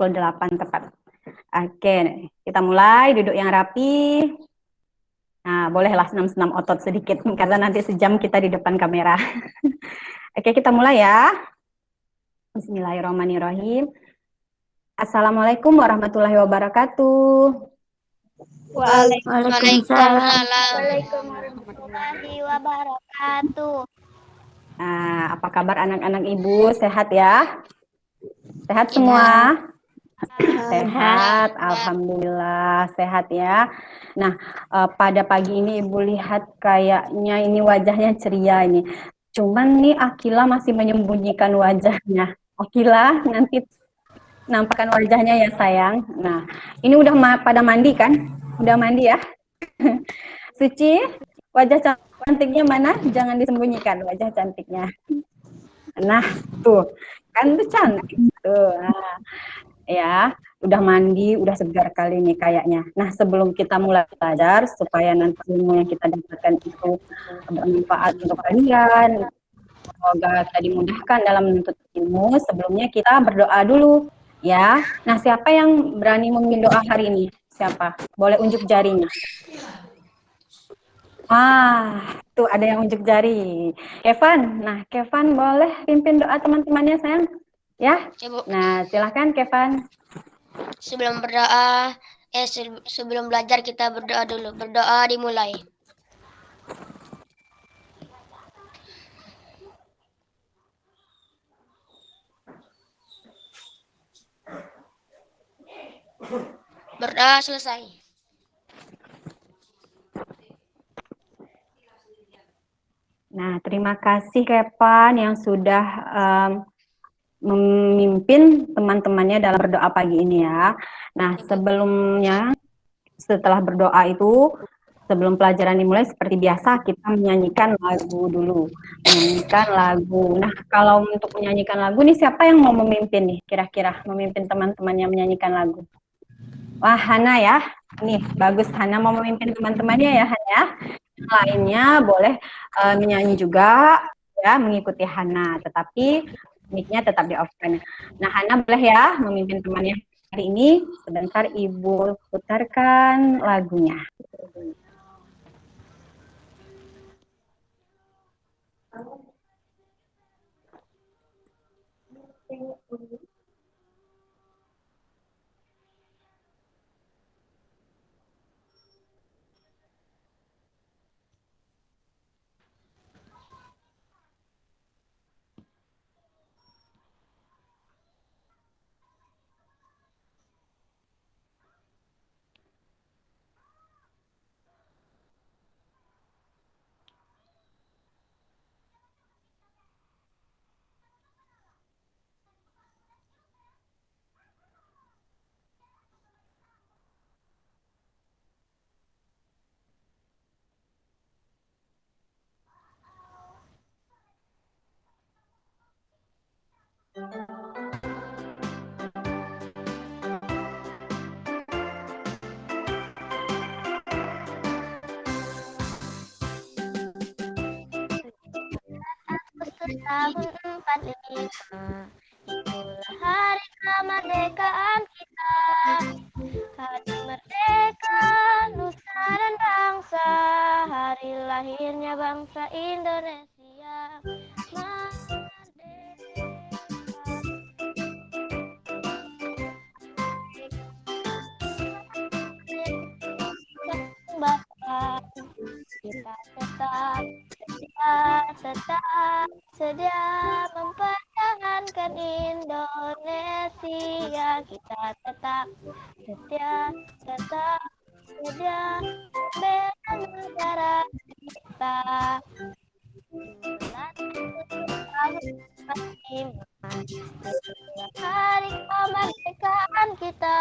pukul 8 tepat. Oke, kita mulai duduk yang rapi. Nah, bolehlah senam-senam otot sedikit karena nanti sejam kita di depan kamera. Oke, kita mulai ya. Bismillahirrahmanirrahim. Assalamualaikum warahmatullahi wabarakatuh. Waalaikumsalam warahmatullahi wabarakatuh. Nah, apa kabar anak-anak ibu? Sehat ya? Sehat semua? Sehat, alhamdulillah sehat ya. Nah, pada pagi ini ibu lihat kayaknya ini wajahnya ceria ini. Cuman nih Akila masih menyembunyikan wajahnya. Akila nanti nampakkan wajahnya ya sayang. Nah, ini udah pada mandi kan? Udah mandi ya? Suci, wajah cantiknya mana? Jangan disembunyikan wajah cantiknya. Nah, tuh kan tuh cantik tuh. Nah, ya, udah mandi, udah segar kali nih kayaknya. Nah, sebelum kita mulai belajar, supaya nanti ilmu yang kita dapatkan itu bermanfaat untuk kalian, semoga kita dimudahkan dalam menuntut ilmu, sebelumnya kita berdoa dulu, ya. Nah, siapa yang berani memimpin doa hari ini? Siapa? Boleh unjuk jarinya. Tuh ada yang unjuk jari. Kevan, nah Kevan boleh pimpin doa teman-temannya sayang? Ya, nah silahkan Kevan. Sebelum berdoa, sebelum belajar kita berdoa dulu. Berdoa dimulai. Berdoa selesai. Nah, terima kasih Kevan yang sudah memimpin teman-temannya dalam berdoa pagi ini ya. Nah, sebelumnya setelah berdoa itu, sebelum pelajaran dimulai seperti biasa kita menyanyikan lagu dulu. Menyanyikan lagu. Nah, kalau untuk menyanyikan lagu nih siapa yang mau memimpin nih kira-kira memimpin teman-temannya menyanyikan lagu? Wah, Hana ya. Nih, bagus Hana mau memimpin teman-temannya ya, Hana. Yang lainnya boleh menyanyi juga ya, mengikuti Hana, tetapi mic-nya tetap di off-kan. Nah, Hana boleh ya memimpin temannya hari ini. Sebentar Ibu putarkan lagunya. Tahun 45, itulah hari kemerdekaan kita. Hari merdeka, nusa dan bangsa, hari lahirnya bangsa Indonesia. Kita tetap sedia mempertahankan Indonesia. Kita tetap sedia membela negara kita. Hari kemerdekaan kita,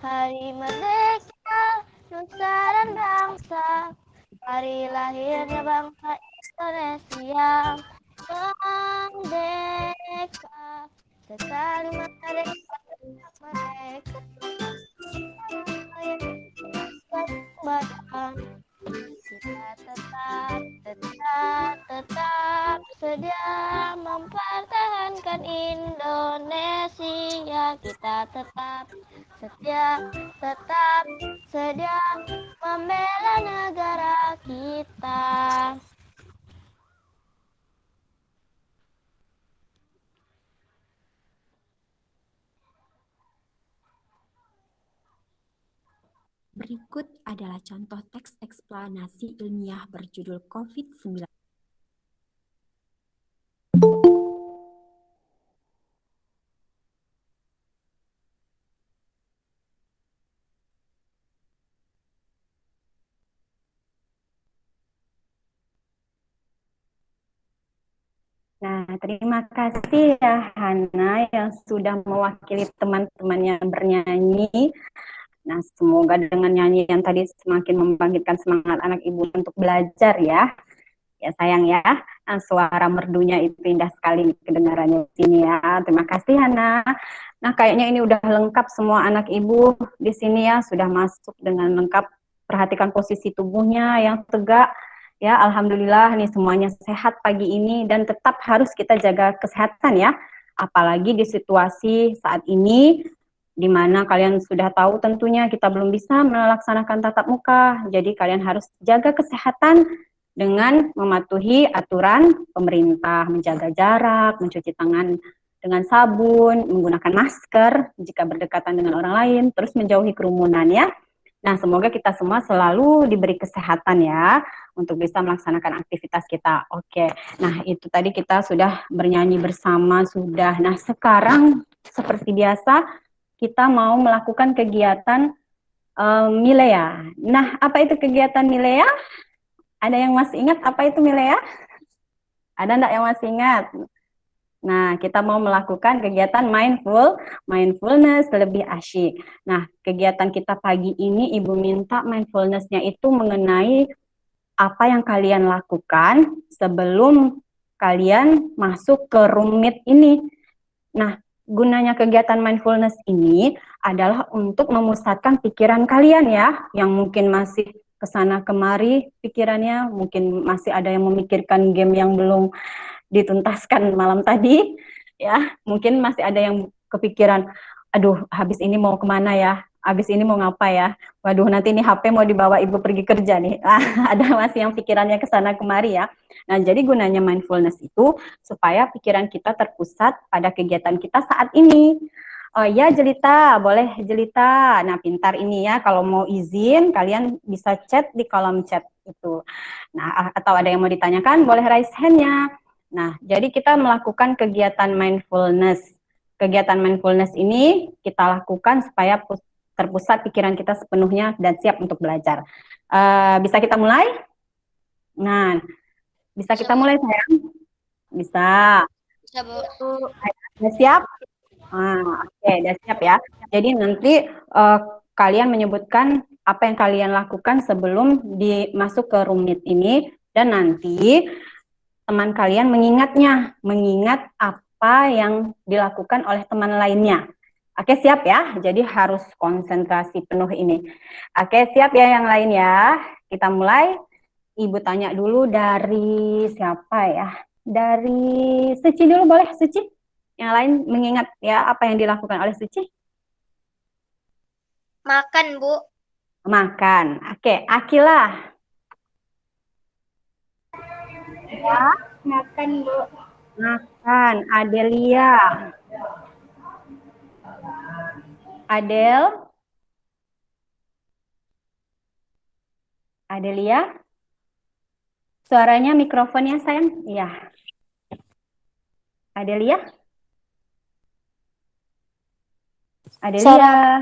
hari merdeka, nusa dan bangsa, hari lahirnya bangsa Indonesia. Merdeka, sekali merdeka, kita tetap sedia mempertahankan Indonesia. Kita tetap setia, tetap sedia membela negara kita. Berikut adalah contoh teks eksplanasi ilmiah berjudul COVID-19. Nah, terima kasih ya Hana yang sudah mewakili teman-teman yang bernyanyi. Nah, semoga dengan nyanyian tadi semakin membangkitkan semangat anak ibu untuk belajar ya. Ya sayang ya, nah, suara merdunya itu indah sekali kedengarannya di sini ya. Terima kasih Hana. Nah, kayaknya ini udah lengkap semua anak ibu di sini ya, sudah masuk dengan lengkap. Perhatikan posisi tubuhnya yang tegak. Ya, alhamdulillah nih semuanya sehat pagi ini dan tetap harus kita jaga kesehatan ya. Apalagi di situasi saat ini di mana kalian sudah tahu tentunya kita belum bisa melaksanakan tatap muka. Jadi kalian harus jaga kesehatan dengan mematuhi aturan pemerintah, menjaga jarak, mencuci tangan dengan sabun, menggunakan masker jika berdekatan dengan orang lain, terus menjauhi kerumunan ya. Nah, semoga kita semua selalu diberi kesehatan ya untuk bisa melaksanakan aktivitas kita. Oke. Nah, itu tadi kita sudah bernyanyi bersama sudah. Nah, sekarang seperti biasa kita mau melakukan kegiatan Milea. Nah, apa itu kegiatan Milea? Ada yang masih ingat apa itu Milea? Ada enggak yang masih ingat? Nah, kita mau melakukan kegiatan mindfulness lebih asyik. Nah, kegiatan kita pagi ini Ibu minta mindfulness-nya itu mengenai apa yang kalian lakukan sebelum kalian masuk ke room meet ini. Nah, gunanya kegiatan mindfulness ini adalah untuk memusatkan pikiran kalian ya, yang mungkin masih kesana kemari pikirannya, mungkin masih ada yang memikirkan game yang belum dituntaskan malam tadi, ya mungkin masih ada yang kepikiran, aduh habis ini mau kemana ya, habis ini mau ngapa ya, waduh nanti ini HP mau dibawa ibu pergi kerja nih, ada masih yang pikirannya kesana kemari ya. Nah jadi gunanya mindfulness itu supaya pikiran kita terpusat pada kegiatan kita saat ini. Oh ya Jelita, boleh Jelita. Nah pintar ini ya, kalau mau izin kalian bisa chat di kolom chat itu. Nah atau ada yang mau ditanyakan boleh raise hand-nya. Nah, jadi kita melakukan kegiatan mindfulness. Kegiatan mindfulness ini kita lakukan supaya terpusat pikiran kita sepenuhnya dan siap untuk belajar. Bisa kita mulai? Nah, bisa kita mulai sayang? Bisa. Bisa, Bu. Udah siap? Oke, udah siap ya. Jadi nanti kalian menyebutkan apa yang kalian lakukan sebelum masuk ke room meet ini, dan nanti teman kalian mengingat apa yang dilakukan oleh teman lainnya. Oke, siap ya? Jadi harus konsentrasi penuh ini. Oke, siap ya yang lain ya? Kita mulai. Ibu tanya dulu dari siapa ya? Dari Suci dulu boleh, Suci? Yang lain mengingat ya apa yang dilakukan oleh Suci? Makan, Bu. Makan. Oke, Akila. Ya, Makan, Bu. makan. Adelia. Adel. Adelia. Suaranya mikrofonnya sayang. Iya. Adelia. Adelia.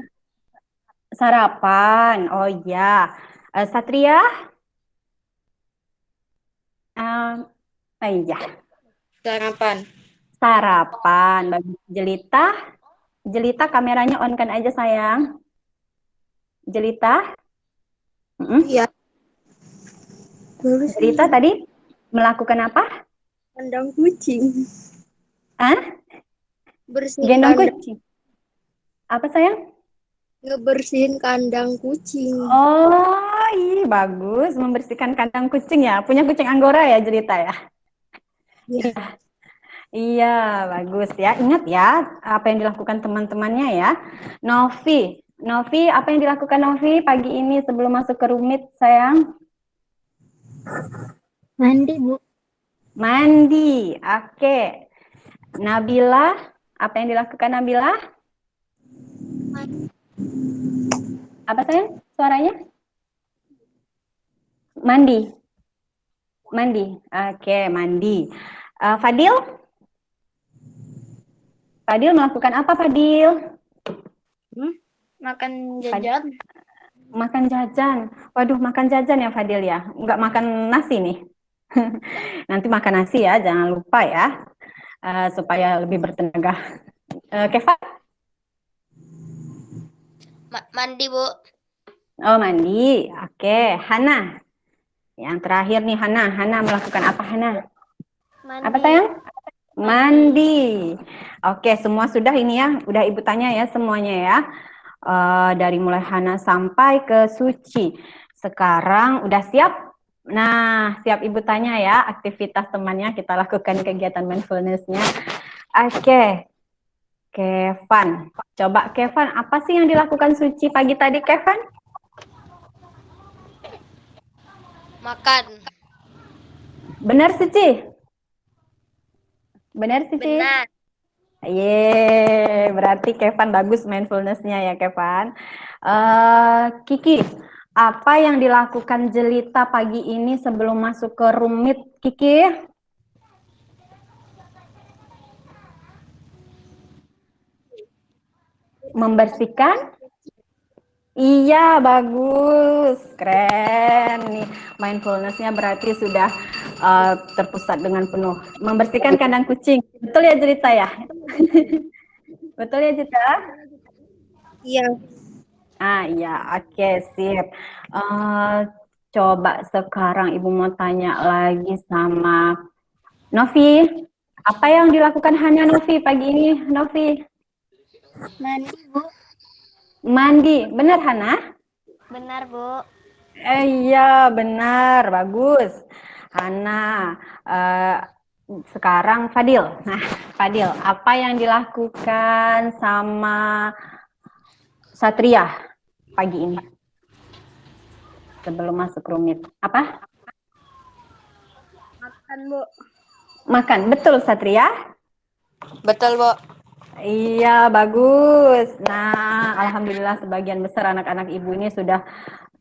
Sarapan. Oh iya. Satria. Iya. Sarapan. Sarapan. Bagi Jelita. Jelita kameranya on kan aja sayang. Jelita. Iya. Jelita tadi melakukan apa? Kandang kucing. Bersihin Gendong kandang. kucing. Apa sayang? Ngebersihin kandang kucing. Oh, iya bagus. Membersihkan kandang kucing ya. Punya kucing Anggora ya Jelita ya? Iya. Iya, bagus ya. Ingat ya, apa yang dilakukan teman-temannya ya. Novi, apa yang dilakukan Novi pagi ini sebelum masuk ke rumit, sayang? Mandi, Bu. Mandi, oke. Nabila, apa yang dilakukan Nabila? Apa sayang suaranya? Mandi. Oke, mandi. Fadil? Fadil melakukan apa, Fadil? Makan jajan. Makan jajan. Waduh, makan jajan ya Fadil ya? Nggak makan nasi nih. Nanti makan nasi ya, jangan lupa ya. Supaya lebih bertenaga. Keva? Mandi, Bu. Oh, mandi. Oke, Hana. Yang terakhir nih, Hana. Hana melakukan apa, Hana? Mandi. Apa sayang? Mandi. Oke, semua sudah ini ya. Udah Ibu tanya ya semuanya ya. Dari mulai Hana sampai ke Suci. Sekarang udah siap? Nah, siap Ibu tanya ya. Aktivitas temannya kita lakukan kegiatan mindfulness-nya. Oke. Kevan. Coba Kevan, apa sih yang dilakukan Suci pagi tadi, Kevan? Makan. Benar, Suci? Benar, Suci? Benar. Berarti Kevan bagus mindfulness-nya ya, Kevan. Kiki, apa yang dilakukan Jelita pagi ini sebelum masuk ke rumit, Kiki? Membersihkan? Iya, bagus. Keren nih. Mindfulness-nya berarti sudah terpusat dengan penuh. Membersihkan kandang kucing. Betul ya, Jelita ya? Betul ya, Jelita? Iya. Iya, oke, sip. Coba sekarang Ibu mau tanya lagi sama Novi. Apa yang dilakukan Hana Novi pagi ini, Novi? Mandi, Bu. Mandi, benar Hana? Benar, Bu. Iya, benar, bagus. Hana, sekarang Fadil. Nah, Fadil, apa yang dilakukan sama Satria pagi ini? Sebelum masuk rumit. Apa? Makan, Bu. Makan, betul Satria? Betul, Bu. Iya, bagus. Nah, alhamdulillah sebagian besar anak-anak ibu ini sudah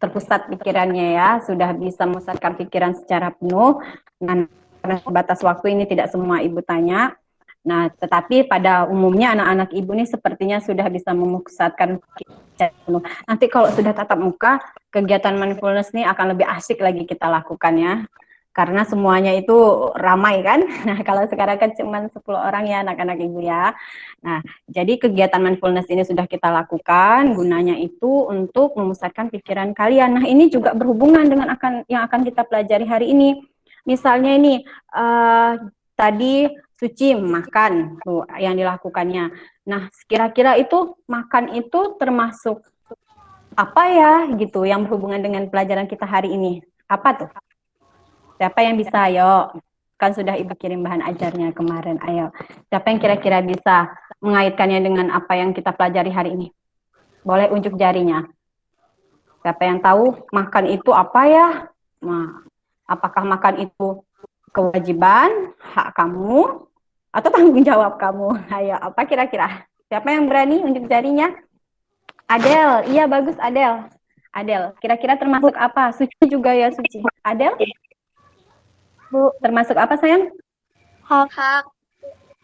terpusat pikirannya ya, sudah bisa memusatkan pikiran secara penuh. Nah, karena batas waktu ini tidak semua ibu tanya. Nah, tetapi pada umumnya anak-anak ibu ini sepertinya sudah bisa memusatkan pikiran secara penuh. Nanti kalau sudah tatap muka, kegiatan mindfulness ini akan lebih asik lagi kita lakukan ya. Karena semuanya itu ramai kan. Nah, kalau sekarang kan cuma 10 orang ya anak-anak ibu ya. Nah, jadi kegiatan mindfulness ini sudah kita lakukan, gunanya itu untuk memusatkan pikiran kalian. Nah, ini juga berhubungan dengan yang akan kita pelajari hari ini. Misalnya ini, tadi Suci makan, tuh yang dilakukannya. Nah, kira-kira itu makan itu termasuk apa ya gitu yang berhubungan dengan pelajaran kita hari ini? Apa tuh? Siapa yang bisa? Ayo, kan sudah Ibu kirim bahan ajarnya kemarin. Ayo, siapa yang kira-kira bisa mengaitkannya dengan apa yang kita pelajari hari ini? Boleh unjuk jarinya. Siapa yang tahu makan itu apa ya? Nah, apakah makan itu kewajiban, hak kamu, atau tanggung jawab kamu? Ayo, apa kira-kira? Siapa yang berani unjuk jarinya? Adel, iya bagus Adel. Adel, kira-kira termasuk apa? Suci juga ya Suci. Adel? Bu. Termasuk apa sayang? Hak.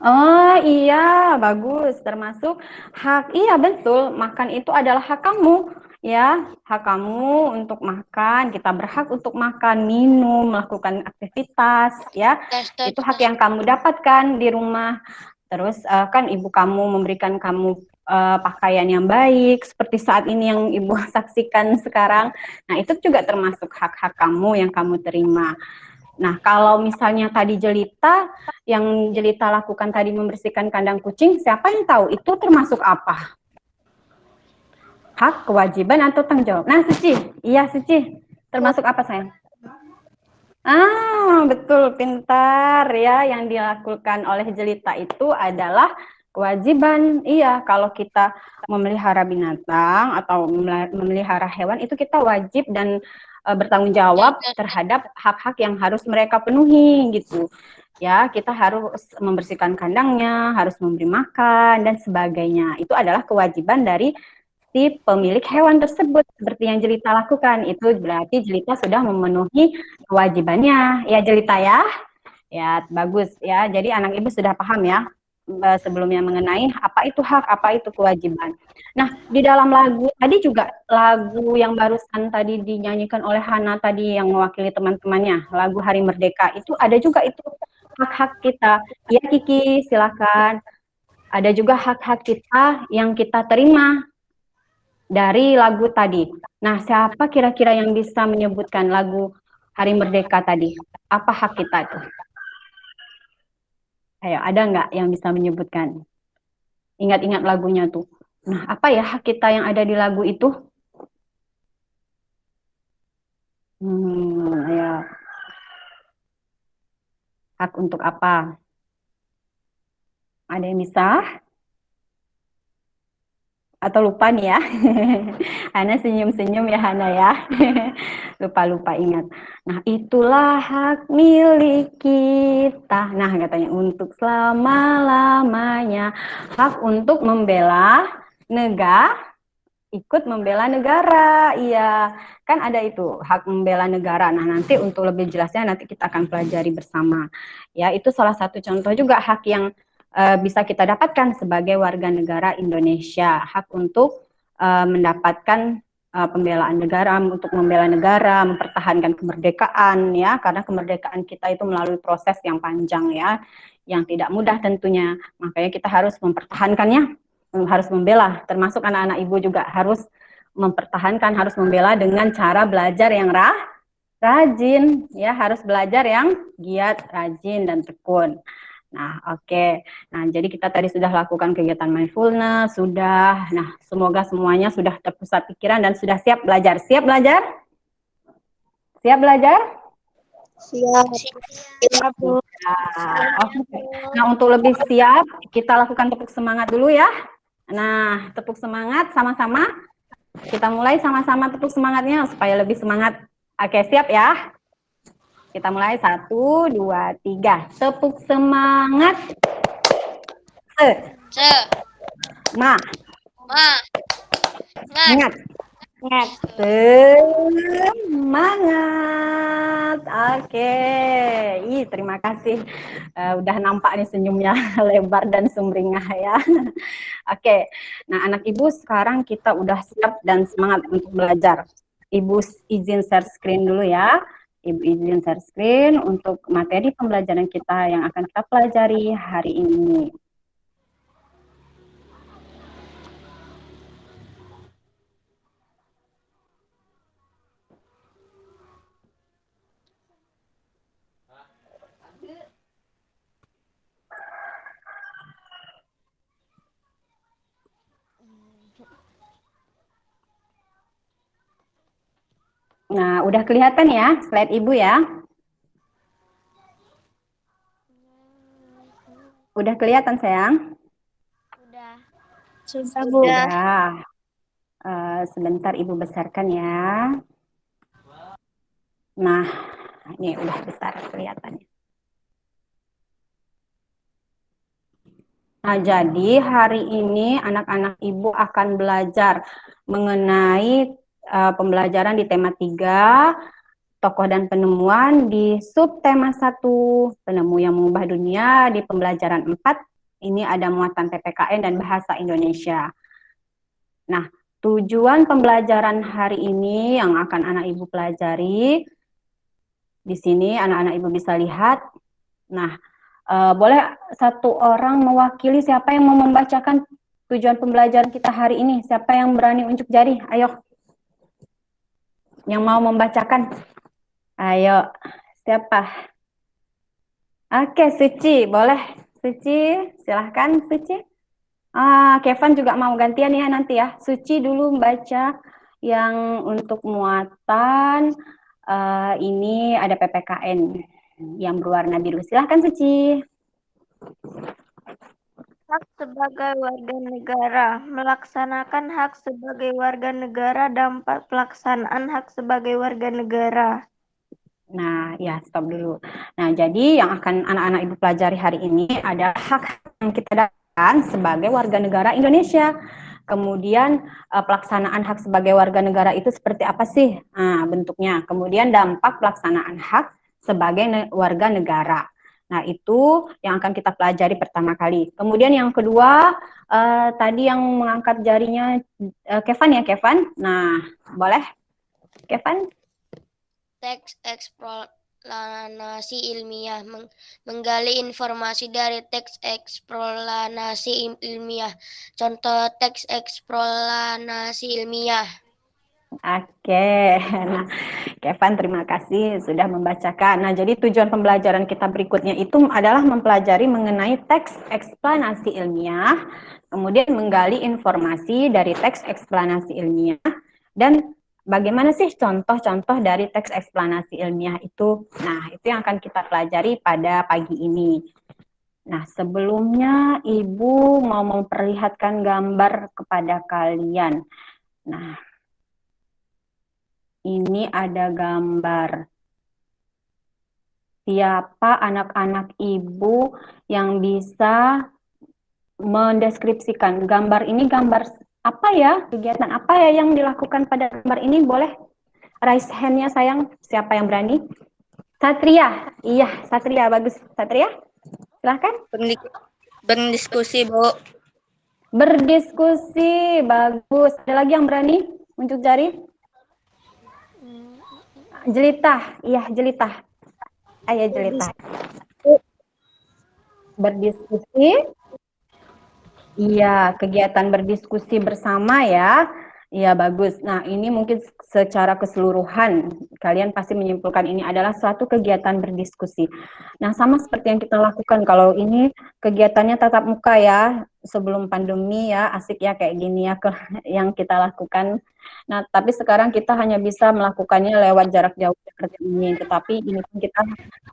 Oh iya, bagus. Termasuk hak. Iya betul, makan itu adalah hak kamu. Ya, hak kamu untuk makan. Kita berhak untuk makan, minum, melakukan aktivitas. Ya, itu hak yang kamu dapatkan di rumah. Terus kan ibu kamu memberikan kamu pakaian yang baik, seperti saat ini yang ibu saksikan sekarang. Nah, itu juga termasuk hak-hak kamu yang kamu terima. Nah, kalau misalnya tadi yang Jelita lakukan tadi membersihkan kandang kucing, siapa yang tahu itu termasuk apa? Hak, kewajiban, atau tanggung jawab? Nah, Suci. Iya, Suci. Termasuk apa, sayang? Betul, pintar ya. Yang dilakukan oleh jelita itu adalah kewajiban. Iya, kalau kita memelihara binatang atau memelihara hewan itu kita wajib dan bertanggung jawab terhadap hak-hak yang harus mereka penuhi gitu. Ya, kita harus membersihkan kandangnya, harus memberi makan dan sebagainya. Itu adalah kewajiban dari si pemilik hewan tersebut. Seperti yang Jelita lakukan, itu berarti Jelita sudah memenuhi kewajibannya. Ya Jelita ya. Ya, bagus ya. Jadi anak ibu sudah paham ya sebelumnya mengenai apa itu hak, apa itu kewajiban. Nah, di dalam lagu tadi juga lagu yang barusan tadi dinyanyikan oleh Hana tadi yang mewakili teman-temannya, lagu Hari Merdeka itu ada juga itu hak-hak kita. Ya Kiki, silakan. Ada juga hak-hak kita yang kita terima dari lagu tadi. Nah, siapa kira-kira yang bisa menyebutkan lagu Hari Merdeka tadi? Apa hak kita itu? Ayo, ada nggak yang bisa menyebutkan? Ingat-ingat lagunya tuh. Nah, apa ya hak kita yang ada di lagu itu? Ayo. Hak untuk apa? Ada yang bisa? Atau lupa nih ya? Hana senyum-senyum ya Hana ya. Lupa-lupa ingat. Nah, itulah hak milik kita. Nah, katanya untuk selama-lamanya. Hak untuk membela ikut membela negara. Iya, kan ada itu hak membela negara. Nah, nanti untuk lebih jelasnya nanti kita akan pelajari bersama. Ya, itu salah satu contoh juga hak yang bisa kita dapatkan sebagai warga negara Indonesia. Hak untuk mendapatkan pembelaan negara, untuk membela negara, mempertahankan kemerdekaan ya, karena kemerdekaan kita itu melalui proses yang panjang ya, yang tidak mudah tentunya. Makanya kita harus mempertahankannya, harus membela, termasuk anak-anak ibu juga harus mempertahankan, harus membela dengan cara belajar yang rajin ya, harus belajar yang giat, rajin dan tekun. Nah, oke. Nah, jadi kita tadi sudah lakukan kegiatan mindfulness, sudah. Nah, semoga semuanya sudah terpusat pikiran dan sudah siap belajar. Siap belajar? Siap belajar? Siap. Siap, Bu. Oke. Nah, untuk lebih siap, kita lakukan tepuk semangat dulu ya. Nah, tepuk semangat sama-sama. Kita mulai sama-sama tepuk semangatnya supaya lebih semangat. Oke, siap ya? Kita mulai 1, 2, 3. Tepuk semangat. Ma. Ingat. Semangat. Oke. Terima kasih. Udah nampak nih senyumnya lebar dan sumringah ya. Oke. Nah, anak ibu sekarang kita udah siap dan semangat untuk belajar. Ibu izin share screen dulu ya. Ibu izin share screen untuk materi pembelajaran kita yang akan kita pelajari hari ini. Nah, udah kelihatan ya slide ibu ya? Udah kelihatan sayang? Sudah. Sudah, Bu. Udah. Sebentar ibu besarkan ya. Nah, ini udah besar kelihatannya. Nah, jadi hari ini anak-anak ibu akan belajar mengenai pembelajaran di tema 3, tokoh dan penemuan, di subtema 1, penemu yang mengubah dunia, di pembelajaran 4, ini ada muatan PPKN dan bahasa Indonesia. Nah, tujuan pembelajaran hari ini yang akan anak ibu pelajari, di sini anak-anak ibu bisa lihat. Nah, boleh satu orang mewakili siapa yang mau membacakan tujuan pembelajaran kita hari ini? Siapa yang berani unjuk jari? Ayo. Yang mau membacakan? Ayo. Siapa? Oke, Suci. Boleh. Suci, silahkan Suci. Kevin juga mau gantian ya nanti ya. Suci dulu membaca yang untuk muatan, ini ada PPKN yang berwarna biru. Silahkan Suci. Hak sebagai warga negara. Melaksanakan hak sebagai warga negara, dampak pelaksanaan hak sebagai warga negara. Nah, ya stop dulu. Nah, jadi yang akan anak-anak Ibu pelajari hari ini adalah hak yang kita dapatkan sebagai warga negara Indonesia. Kemudian pelaksanaan hak sebagai warga negara itu seperti apa sih? Nah, bentuknya. Kemudian dampak pelaksanaan hak sebagai warga negara. Nah, itu yang akan kita pelajari pertama kali. Kemudian yang kedua, tadi yang mengangkat jarinya Kevan ya, Kevan. Nah, boleh Kevan? Teks eksplanasi ilmiah, menggali informasi dari teks eksplanasi ilmiah. Contoh teks eksplanasi ilmiah. Oke, nah Kevan terima kasih sudah membacakan. Nah jadi tujuan pembelajaran kita berikutnya itu adalah mempelajari mengenai teks eksplanasi ilmiah, kemudian menggali informasi dari teks eksplanasi ilmiah, dan bagaimana sih contoh-contoh dari teks eksplanasi ilmiah itu. Nah itu yang akan kita pelajari pada pagi ini. Nah sebelumnya Ibu mau memperlihatkan gambar kepada kalian. Nah ini ada gambar. Siapa anak-anak Ibu yang bisa mendeskripsikan gambar ini, gambar apa ya? Kegiatan apa ya yang dilakukan pada gambar ini? Boleh raise hand-nya sayang. Siapa yang berani? Satria. Iya, Satria bagus. Satria, silahkan. Berdiskusi, Bu. Berdiskusi, bagus. Ada lagi yang berani? Unjuk jari. Jelitah, iya jelitah. Ayo jelitah. Berdiskusi. Iya, kegiatan berdiskusi bersama ya. Iya, bagus. Nah, ini mungkin secara keseluruhan kalian pasti menyimpulkan ini adalah suatu kegiatan berdiskusi. Nah, sama seperti yang kita lakukan kalau ini kegiatannya tatap muka ya, sebelum pandemi ya, asik ya kayak gini ya yang kita lakukan. Nah, tapi sekarang kita hanya bisa melakukannya lewat jarak jauh seperti ini, tetapi ini pun kita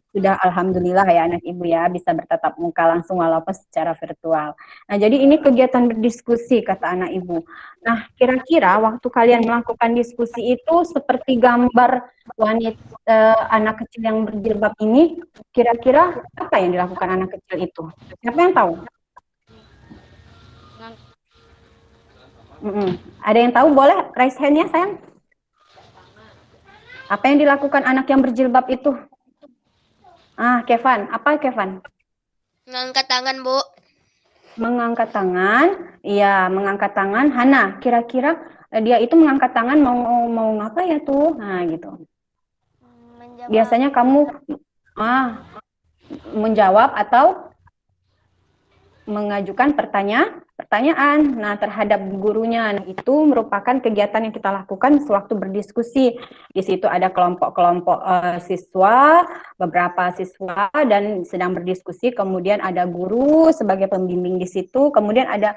sudah alhamdulillah ya anak Ibu ya bisa bertatap muka langsung walaupun secara virtual. Nah, jadi ini kegiatan berdiskusi kata anak Ibu. Nah, kira-kira waktu kalian melakukan diskusi itu seperti gambar wanita anak kecil yang berjilbab ini, kira-kira apa yang dilakukan anak kecil itu? Siapa yang tahu? Ada yang tahu? Boleh raise hand-nya sayang. Apa yang dilakukan anak yang berjilbab itu? Kevan, apa Kevan? Mengangkat tangan, Bu. Mengangkat tangan, iya mengangkat tangan. Hana, kira-kira dia itu mengangkat tangan mau ngapa ya tuh? Nah gitu. Biasanya kamu menjawab atau mengajukan pertanyaan terhadap gurunya. Nah, itu merupakan kegiatan yang kita lakukan sewaktu berdiskusi. Di situ ada kelompok-kelompok siswa, beberapa siswa dan sedang berdiskusi, kemudian ada guru sebagai pembimbing di situ, kemudian ada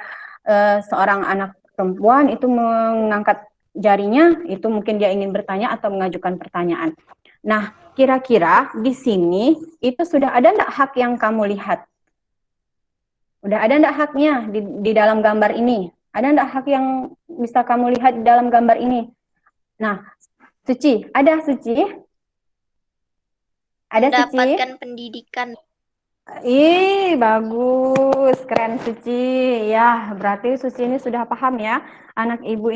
seorang anak perempuan itu mengangkat jarinya, itu mungkin dia ingin bertanya atau mengajukan pertanyaan. Nah, kira-kira di sini itu sudah ada enggak hak yang kamu lihat? Udah ada enggak haknya di dalam gambar ini? Ada enggak hak yang bisa kamu lihat di dalam gambar ini? Nah, Suci, ada Suci? Ada Suci? Mendapatkan pendidikan. Ih, bagus, keren Suci. Ya, berarti Suci ini sudah paham ya, anak Ibu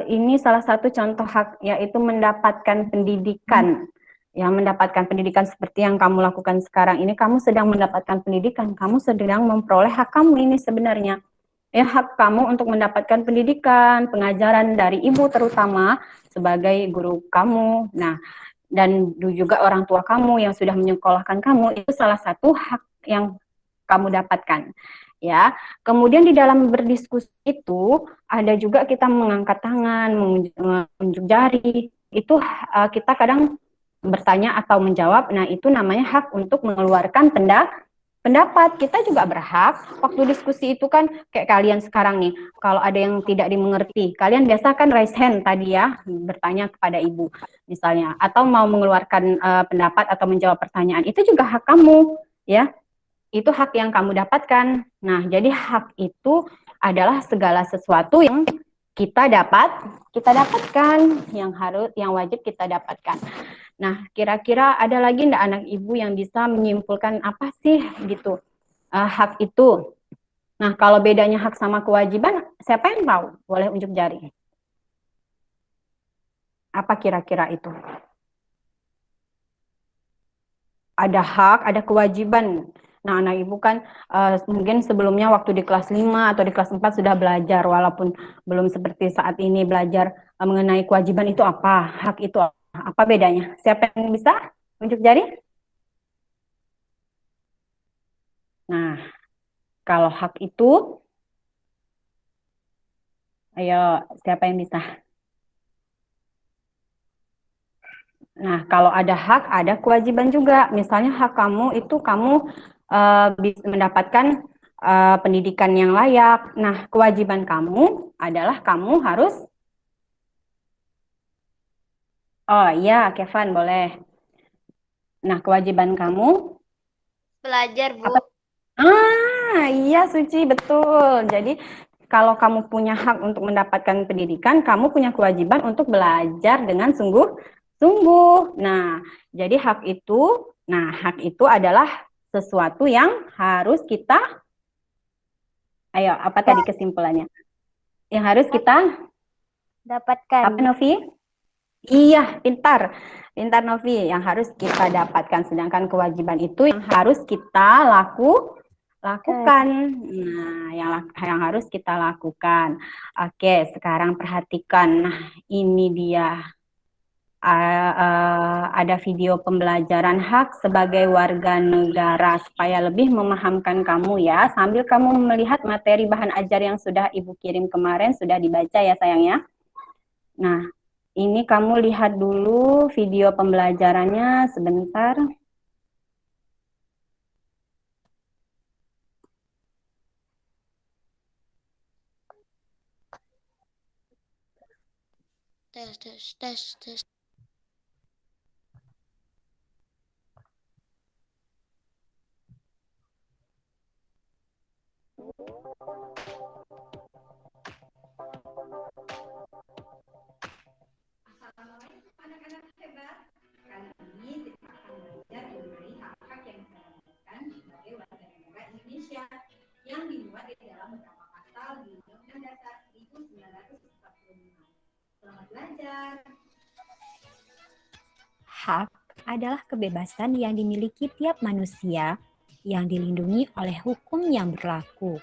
ini salah satu contoh hak, yaitu mendapatkan pendidikan. Yang mendapatkan pendidikan seperti yang kamu lakukan sekarang ini, kamu sedang mendapatkan pendidikan, kamu sedang memperoleh hak kamu ini sebenarnya. Ya, hak kamu untuk mendapatkan pendidikan, pengajaran dari ibu terutama sebagai guru kamu. Nah, dan juga orang tua kamu yang sudah menyekolahkan kamu, itu salah satu hak yang kamu dapatkan. Ya, kemudian di dalam berdiskusi itu ada juga kita mengangkat tangan, menunjuk jari. Itu kita kadang bertanya atau menjawab. Nah, itu namanya hak untuk mengeluarkan pendapat. pendapat. Kita juga berhak waktu diskusi itu kan kayak kalian sekarang nih, kalau ada yang tidak dimengerti, kalian biasa kan raise hand tadi ya, bertanya kepada ibu misalnya, atau mau mengeluarkan pendapat atau menjawab pertanyaan, itu juga hak kamu ya, itu hak yang kamu dapatkan. Nah, jadi hak itu adalah segala sesuatu yang kita dapatkan, yang wajib kita dapatkan. Nah, kira-kira ada lagi enggak anak ibu yang bisa menyimpulkan apa sih gitu hak itu? Nah, kalau bedanya hak sama kewajiban, siapa yang tahu? Boleh unjuk jari. Apa kira-kira itu? Ada hak, ada kewajiban. Nah, anak ibu kan mungkin sebelumnya waktu di kelas 5 atau di kelas 4 sudah belajar, walaupun belum seperti saat ini belajar mengenai kewajiban itu apa, hak itu apa bedanya. Siapa yang bisa unjuk jari? Nah, kalau hak itu, ayo siapa yang bisa? Nah, kalau ada hak, ada kewajiban juga. Misalnya hak kamu itu kamu bisa mendapatkan pendidikan yang layak. Nah, kewajiban kamu adalah kamu harus, oh iya, Kevin boleh. Nah, kewajiban kamu Belajar, Bu. apa? Iya, Suci, betul. Jadi, kalau kamu punya hak untuk mendapatkan pendidikan, kamu punya kewajiban untuk belajar dengan sungguh-sungguh. Nah, jadi hak itu adalah sesuatu yang harus kita, ayo, apa tadi kesimpulannya? Yang harus kita, Dapatkan. apa Novi? Iya, pintar. Pintar Novi, yang harus kita dapatkan. Sedangkan kewajiban itu yang harus kita lakukan. Nah, yang harus kita lakukan. Oke, sekarang perhatikan. Nah, ini dia. Ada video pembelajaran hak sebagai warga negara supaya lebih memahamkan kamu ya. Sambil kamu melihat materi bahan ajar yang sudah Ibu kirim kemarin, sudah dibaca ya sayang ya. Nah, ini kamu lihat dulu video pembelajarannya sebentar. Tes. Assalamualaikum anak-anak hebat. Kali ini kita akan belajar mengenai hak-hak yang kita dapatkan sebagai warga negara Indonesia yang dimuat di dalam beberapa pasal di Undang-Undang Dasar 1945. Selamat belajar. Hak adalah kebebasan yang dimiliki tiap manusia yang dilindungi oleh hukum yang berlaku.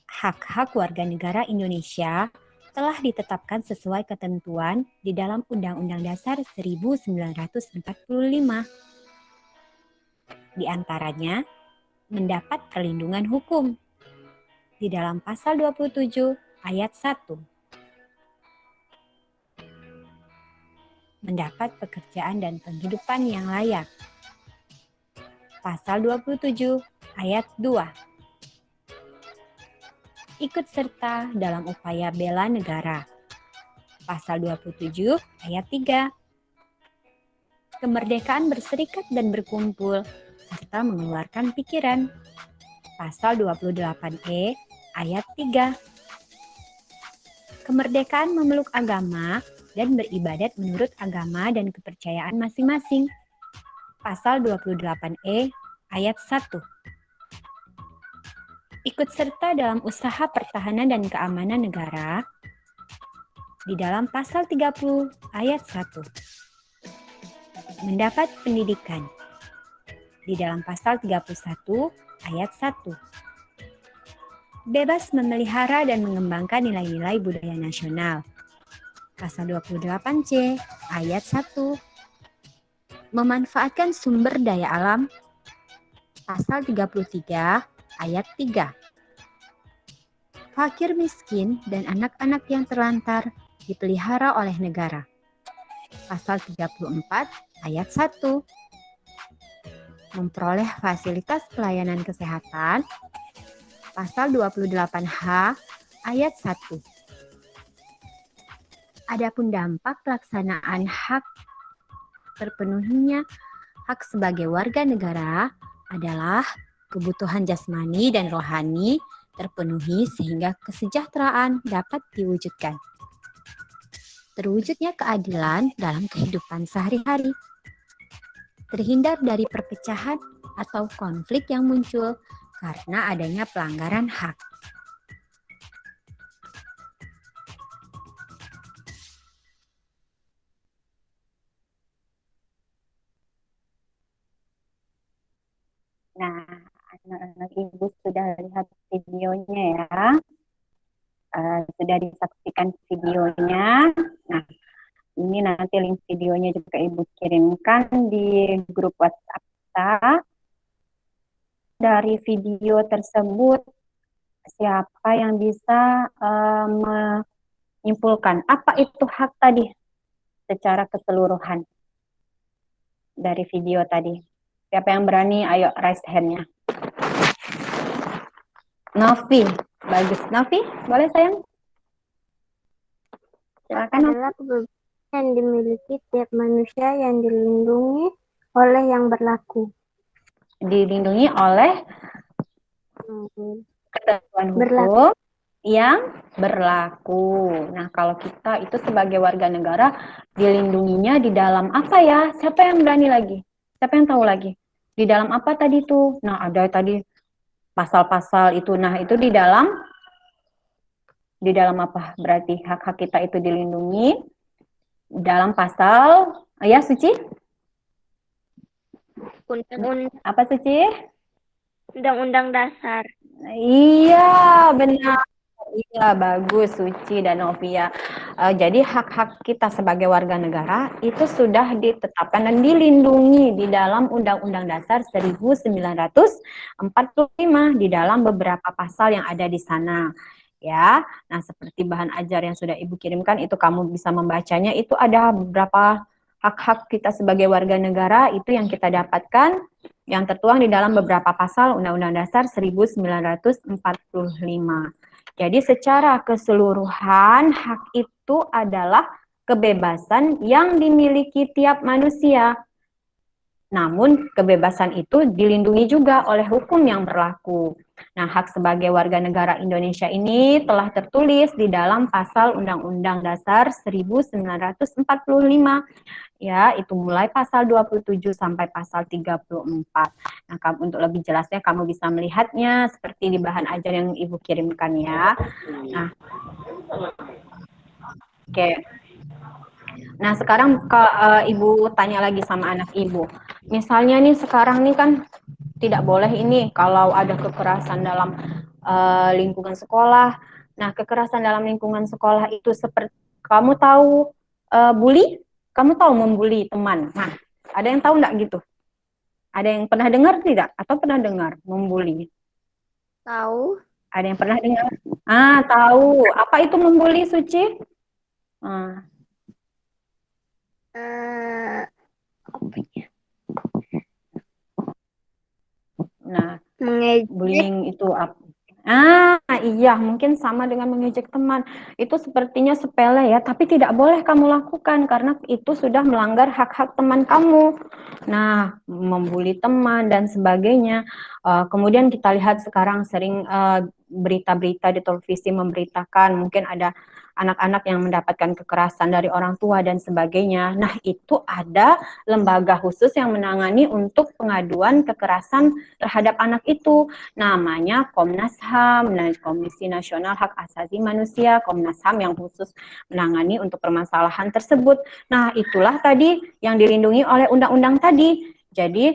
Hak-hak warga negara Indonesia telah ditetapkan sesuai ketentuan di dalam Undang-Undang Dasar 1945. Di antaranya, mendapat perlindungan hukum di dalam pasal 27 ayat 1. Mendapat pekerjaan dan penghidupan yang layak. Pasal 27 ayat 2. Ikut serta dalam upaya bela negara. Pasal 27 ayat 3. Kemerdekaan berserikat dan berkumpul serta mengeluarkan pikiran. Pasal 28E ayat 3. Kemerdekaan memeluk agama dan beribadat menurut agama dan kepercayaan masing-masing. Pasal 28E ayat 1. Ikut serta dalam usaha pertahanan dan keamanan negara di dalam pasal 30 ayat 1. Mendapat pendidikan di dalam pasal 31 ayat 1. Bebas memelihara dan mengembangkan nilai-nilai budaya nasional. Pasal 28C ayat 1. Memanfaatkan sumber daya alam. Pasal 33 ayat 3. Fakir miskin dan anak-anak yang terlantar dipelihara oleh negara. Pasal 34 ayat 1. memperoleh fasilitas pelayanan kesehatan, pasal 28H ayat 1. Adapun dampak pelaksanaan hak terpenuhinya hak sebagai warga negara adalah kebutuhan jasmani dan rohani terpenuhi sehingga kesejahteraan dapat diwujudkan. Terwujudnya keadilan dalam kehidupan sehari-hari. Terhindar dari perpecahan atau konflik yang muncul karena adanya pelanggaran hak. Nah, anak-anak ibu sudah lihat videonya ya. Sudah disaksikan videonya. Nah, ini nanti link videonya juga ibu kirimkan di grup WhatsApp kita. Dari video tersebut, siapa yang bisa menyimpulkan apa itu hak tadi secara keseluruhan dari video tadi? Siapa yang berani? Ayo raise hand-nya. Novi, bagus. Novi, boleh sayang? Silakan. Adalah kebebasan yang dimiliki tiap manusia yang dilindungi oleh yang berlaku. Dilindungi oleh ketentuan hukum yang berlaku. Nah, kalau kita itu sebagai warga negara dilindunginya di dalam apa ya? Siapa yang berani lagi? Siapa yang tahu lagi? Di dalam apa tadi tuh? Nah, ada tadi pasal-pasal itu. Nah, itu di dalam apa? Berarti hak-hak kita itu dilindungi dalam pasal ya Suci? Apa Suci? Undang-Undang Dasar. Iya, benar. Iya, bagus Suci dan Novia. Jadi hak-hak kita sebagai warga negara itu sudah ditetapkan dan dilindungi di dalam Undang-Undang Dasar 1945 di dalam beberapa pasal yang ada di sana. Ya, nah seperti bahan ajar yang sudah Ibu kirimkan itu kamu bisa membacanya, itu ada beberapa hak-hak kita sebagai warga negara itu yang kita dapatkan yang tertuang di dalam beberapa pasal Undang-Undang Dasar 1945. Jadi secara keseluruhan hak itu adalah kebebasan yang dimiliki tiap manusia. Namun kebebasan itu dilindungi juga oleh hukum yang berlaku. Nah, hak sebagai warga negara Indonesia ini telah tertulis di dalam pasal Undang-Undang Dasar 1945. Ya, itu mulai pasal 27 sampai pasal 34. Nah, untuk lebih jelasnya kamu bisa melihatnya seperti di bahan ajar yang Ibu kirimkan ya. Nah, oke. Nah, sekarang Ibu tanya lagi sama anak Ibu. Misalnya nih sekarang nih kan tidak boleh ini kalau ada kekerasan dalam lingkungan sekolah. Nah, kekerasan dalam lingkungan sekolah itu seperti kamu tahu bully? Kamu tahu membuli teman. Nah, ada yang tahu enggak gitu? Ada yang pernah dengar tidak? Atau pernah dengar membuli? Tahu. Ada yang pernah dengar? Tahu. Apa itu membuli, Suci? Nah, bullying itu apa? Iya, mungkin sama dengan mengejek teman. Itu sepertinya sepele ya, tapi tidak boleh kamu lakukan karena itu sudah melanggar hak-hak teman kamu. Nah, membuli teman dan sebagainya. Kemudian kita lihat sekarang sering berita-berita di televisi memberitakan mungkin ada anak-anak yang mendapatkan kekerasan dari orang tua dan sebagainya. Nah, itu ada lembaga khusus yang menangani untuk pengaduan kekerasan terhadap anak itu. Namanya Komnas HAM, Komisi Nasional Hak Asasi Manusia, Komnas HAM yang khusus menangani untuk permasalahan tersebut. Nah, itulah tadi yang dilindungi oleh undang-undang tadi. Jadi,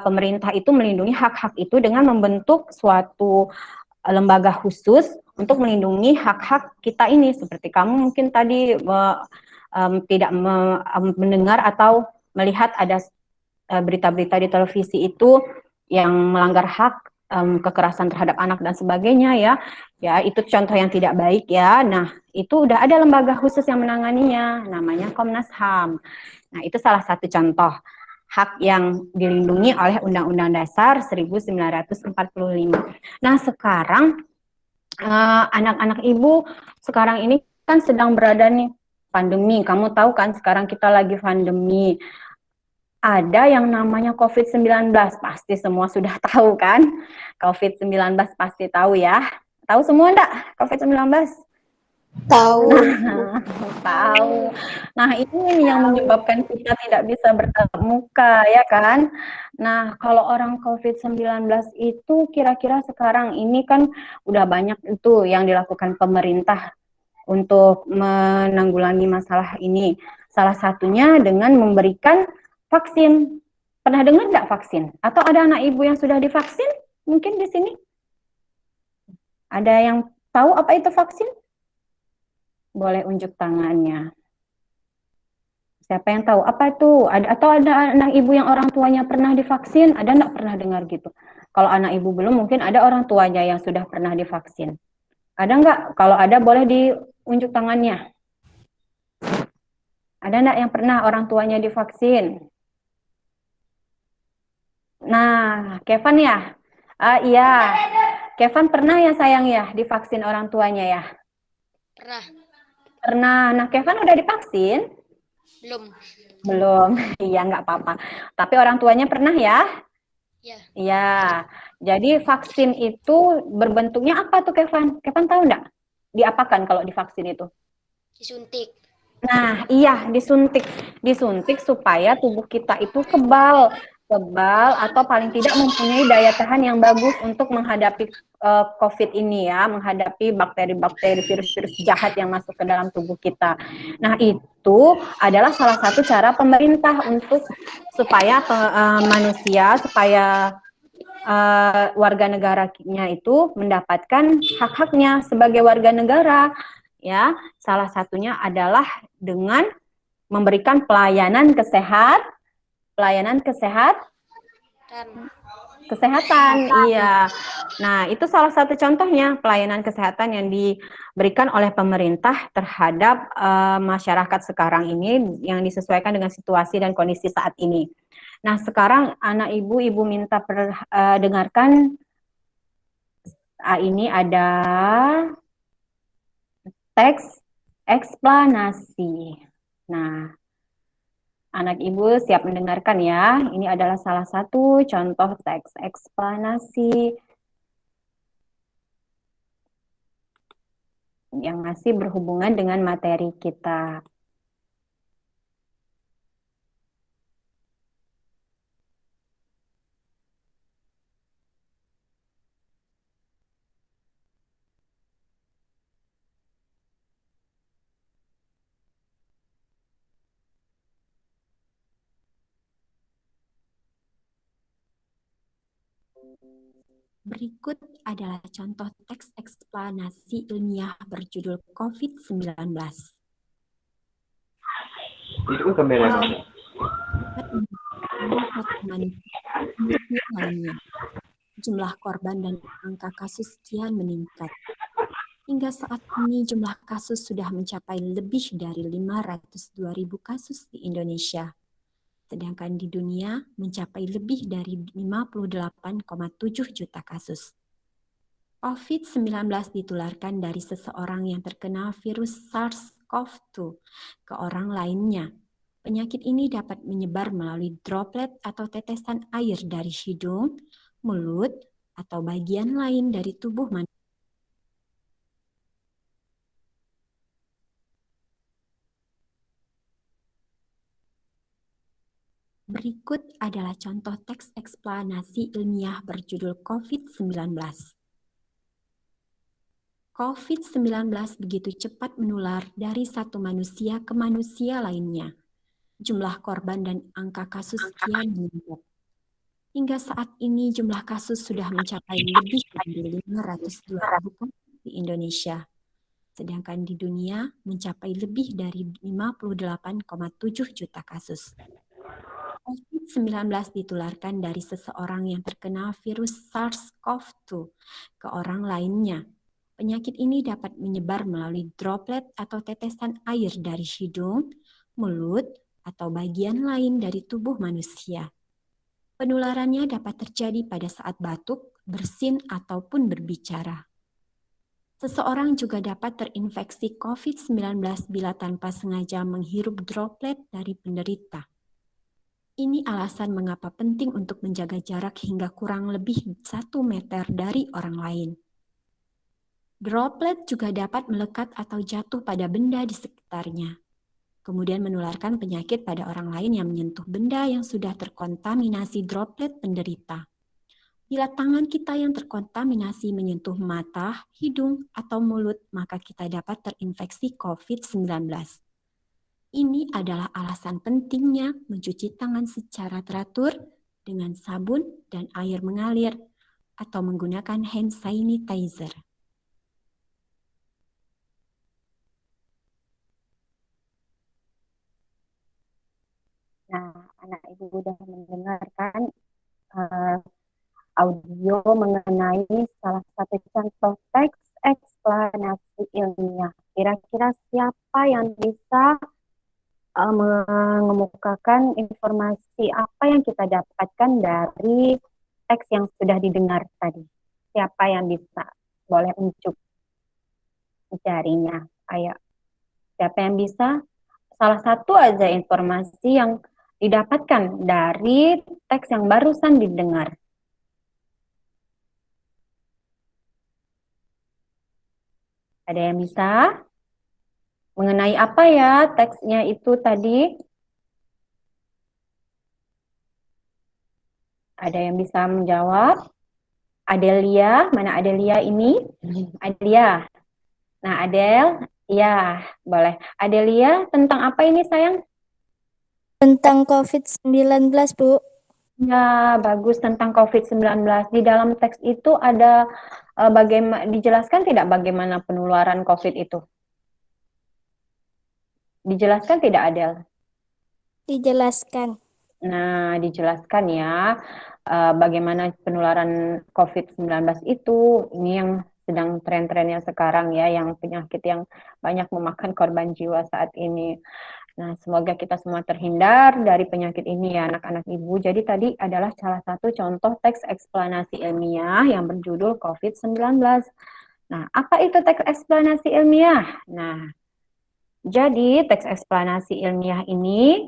pemerintah itu melindungi hak-hak itu dengan membentuk suatu lembaga khusus untuk melindungi hak-hak kita ini. Seperti kamu mungkin tadi tidak mendengar atau melihat ada berita-berita di televisi itu yang melanggar hak kekerasan terhadap anak dan sebagainya ya itu contoh yang tidak baik ya. Nah, itu udah ada lembaga khusus yang menanganinya, namanya Komnas HAM. Nah, itu salah satu contoh hak yang dilindungi oleh Undang-Undang Dasar 1945. Nah, sekarang anak-anak ibu sekarang ini kan sedang berada nih pandemi. Kamu tahu kan sekarang kita lagi pandemi. Ada yang namanya COVID-19, pasti semua sudah tahu kan? COVID-19 pasti tahu ya. Tahu semua enggak COVID-19? Tahu. Nah, tahu. Nah, ini yang menyebabkan kita tidak bisa bertatap muka, ya kan? Nah, kalau orang COVID-19 itu kira-kira sekarang ini kan udah banyak itu yang dilakukan pemerintah untuk menanggulangi masalah ini. Salah satunya dengan memberikan vaksin. Pernah dengar nggak vaksin? Atau ada anak ibu yang sudah divaksin? Mungkin di sini? Ada yang tahu apa itu vaksin? Boleh unjuk tangannya. Siapa yang tahu apa itu? Atau ada anak ibu yang orang tuanya pernah divaksin? Ada nggak pernah dengar gitu? Kalau anak ibu belum, mungkin ada orang tuanya yang sudah pernah divaksin. Ada nggak? Kalau ada, boleh diunjuk tangannya. Ada nggak yang pernah orang tuanya divaksin? Nah, Kevin ya? Iya, Kevin pernah ya sayang ya divaksin orang tuanya ya? Pernah. Pernah. Nah, Kevin udah divaksin? Belum. Belum. Iya, nggak apa-apa. Tapi orang tuanya pernah ya? Ya. Iya. Jadi vaksin itu berbentuknya apa tuh Kevin? Kevin tahu nggak? Diapakan kalau divaksin itu? Disuntik. Nah, iya, disuntik. Disuntik supaya tubuh kita itu kebal atau paling tidak mempunyai daya tahan yang bagus untuk menghadapi COVID ini ya, menghadapi bakteri-bakteri, virus-virus jahat yang masuk ke dalam tubuh kita. Nah, itu adalah salah satu cara pemerintah untuk supaya manusia, supaya warga negaranya itu mendapatkan hak-haknya sebagai warga negara. Ya, salah satunya adalah dengan memberikan pelayanan kesehatan, iya. Nah, itu salah satu contohnya pelayanan kesehatan yang diberikan oleh pemerintah terhadap masyarakat sekarang ini yang disesuaikan dengan situasi dan kondisi saat ini. Nah, sekarang anak ibu minta dengarkan, ini ada teks eksplanasi. Nah, anak ibu siap mendengarkan ya. Ini adalah salah satu contoh teks eksplanasi yang masih berhubungan dengan materi kita. Berikut adalah contoh teks eksplanasi ilmiah berjudul COVID-19. Itu kamera. Lainnya, jumlah korban dan angka kasus kian meningkat. Hingga saat ini jumlah kasus sudah mencapai lebih dari 502.000 kasus di Indonesia. Sedangkan di dunia mencapai lebih dari 58,7 juta kasus. COVID-19 ditularkan dari seseorang yang terkena virus SARS-CoV-2 ke orang lainnya. Penyakit ini dapat menyebar melalui droplet atau tetesan air dari hidung, mulut, atau bagian lain dari tubuh manusia. Berikut adalah contoh teks eksplanasi ilmiah berjudul COVID-19. COVID-19 begitu cepat menular dari satu manusia ke manusia lainnya. Jumlah korban dan angka kasus kian meningkat. Hingga saat ini jumlah kasus sudah mencapai lebih dari 502.000 kasus di Indonesia. Sedangkan di dunia mencapai lebih dari 58,7 juta kasus. COVID-19 ditularkan dari seseorang yang terkena virus SARS-CoV-2 ke orang lainnya. Penyakit ini dapat menyebar melalui droplet atau tetesan air dari hidung, mulut, atau bagian lain dari tubuh manusia. Penularannya dapat terjadi pada saat batuk, bersin, ataupun berbicara. Seseorang juga dapat terinfeksi COVID-19 bila tanpa sengaja menghirup droplet dari penderita. Ini alasan mengapa penting untuk menjaga jarak hingga kurang lebih 1 meter dari orang lain. Droplet juga dapat melekat atau jatuh pada benda di sekitarnya, kemudian menularkan penyakit pada orang lain yang menyentuh benda yang sudah terkontaminasi droplet penderita. Bila tangan kita yang terkontaminasi menyentuh mata, hidung, atau mulut, maka kita dapat terinfeksi COVID-19. Ini adalah alasan pentingnya mencuci tangan secara teratur dengan sabun dan air mengalir atau menggunakan hand sanitizer. Nah, anak ibu sudah mendengarkan audio mengenai salah satu contoh teks eksplanasi ilmiah. Kira-kira siapa yang bisa mengemukakan informasi apa yang kita dapatkan dari teks yang sudah didengar tadi? Siapa yang bisa? Boleh unjuk jarinya. Ayo. Siapa yang bisa? Salah satu aja informasi yang didapatkan dari teks yang barusan didengar. Ada yang bisa? Mengenai apa ya teksnya itu tadi? Ada yang bisa menjawab? Adelia, mana Adelia ini? Adelia. Nah, Adel, ya, boleh. Adelia, tentang apa ini sayang? Tentang COVID-19, Bu. Ya, bagus, tentang COVID-19. Di dalam teks itu ada dijelaskan tidak bagaimana penularan COVID itu? Dijelaskan tidak, Adel? Dijelaskan. Nah, dijelaskan ya bagaimana penularan COVID-19 itu. Ini yang sedang tren-trennya sekarang ya, yang penyakit yang banyak memakan korban jiwa saat ini. Nah, semoga kita semua terhindar dari penyakit ini ya anak-anak ibu. Jadi tadi adalah salah satu contoh teks eksplanasi ilmiah yang berjudul COVID-19. Nah, apa itu teks eksplanasi ilmiah? Nah, jadi teks eksplanasi ilmiah ini,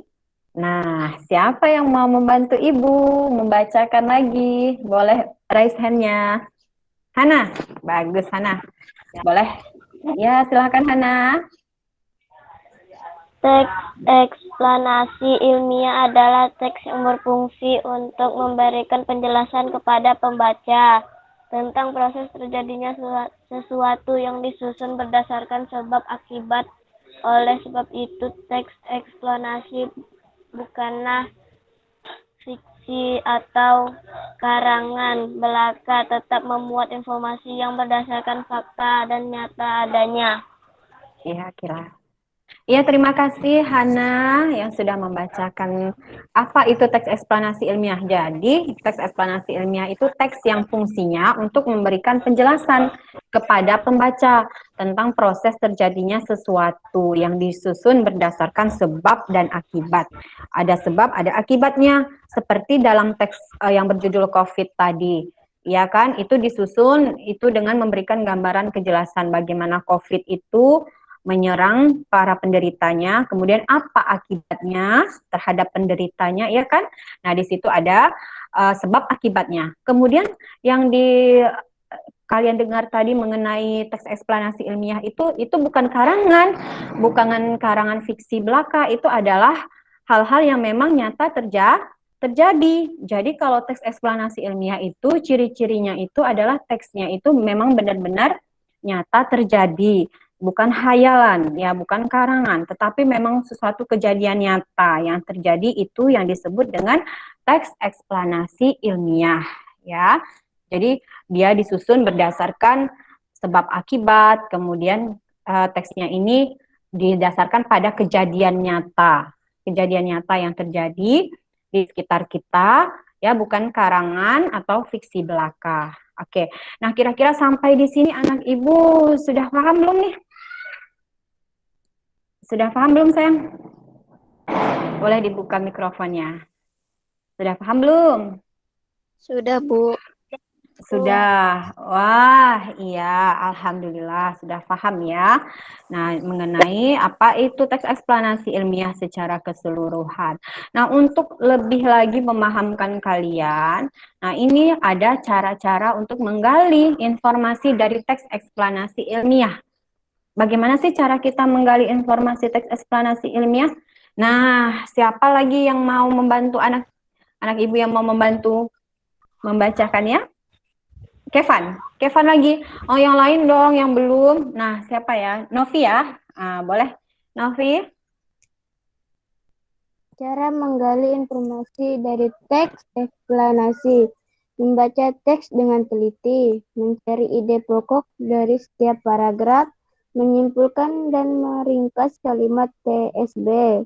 nah siapa yang mau membantu ibu membacakan lagi? Boleh raise hand-nya. Hana, bagus Hana. Boleh? Ya, silakan Hana. Teks eksplanasi ilmiah adalah teks yang berfungsi untuk memberikan penjelasan kepada pembaca tentang proses terjadinya sesuatu yang disusun berdasarkan sebab akibat. Oleh sebab itu, teks eksplanasi bukanlah fiksi atau karangan belaka, tetap memuat informasi yang berdasarkan fakta dan nyata adanya. Iya, kira. Iya, terima kasih Hana yang sudah membacakan apa itu teks eksplanasi ilmiah. Jadi, teks eksplanasi ilmiah itu teks yang fungsinya untuk memberikan penjelasan kepada pembaca tentang proses terjadinya sesuatu yang disusun berdasarkan sebab dan akibat. Ada sebab, ada akibatnya, seperti dalam teks yang berjudul COVID tadi. Ya kan, itu disusun itu dengan memberikan gambaran kejelasan bagaimana COVID itu menyerang para penderitanya, kemudian apa akibatnya terhadap penderitanya, ya kan? Nah, di situ ada sebab akibatnya. Kemudian yang kalian dengar tadi mengenai teks eksplanasi ilmiah itu bukan karangan fiksi belaka, itu adalah hal-hal yang memang nyata terjadi. Jadi kalau teks eksplanasi ilmiah itu ciri-cirinya itu adalah teksnya itu memang benar-benar nyata terjadi. Bukan hayalan, ya bukan karangan, tetapi memang sesuatu kejadian nyata yang terjadi itu yang disebut dengan teks eksplanasi ilmiah, ya. Jadi dia disusun berdasarkan sebab akibat, kemudian teksnya ini didasarkan pada kejadian nyata yang terjadi di sekitar kita, ya bukan karangan atau fiksi belaka. Oke, nah kira-kira sampai di sini anak ibu sudah paham belum nih? Sudah paham belum sayang? Boleh dibuka mikrofonnya. Sudah paham belum? Sudah, Bu. Sudah. Wah, iya, alhamdulillah sudah paham ya. Nah, mengenai apa itu teks eksplanasi ilmiah secara keseluruhan. Nah, untuk lebih lagi memahamkan kalian, nah ini ada cara-cara untuk menggali informasi dari teks eksplanasi ilmiah. Bagaimana sih cara kita menggali informasi teks eksplanasi ilmiah? Nah, siapa lagi yang mau membantu anak ibu yang mau membantu membacakannya? Kevan lagi. Oh, yang lain dong, yang belum. Nah, siapa ya? Novi ya? Boleh. Novi? Cara menggali informasi dari teks eksplanasi. Membaca teks dengan teliti, mencari ide pokok dari setiap paragraf, menyimpulkan dan meringkas kalimat TSB,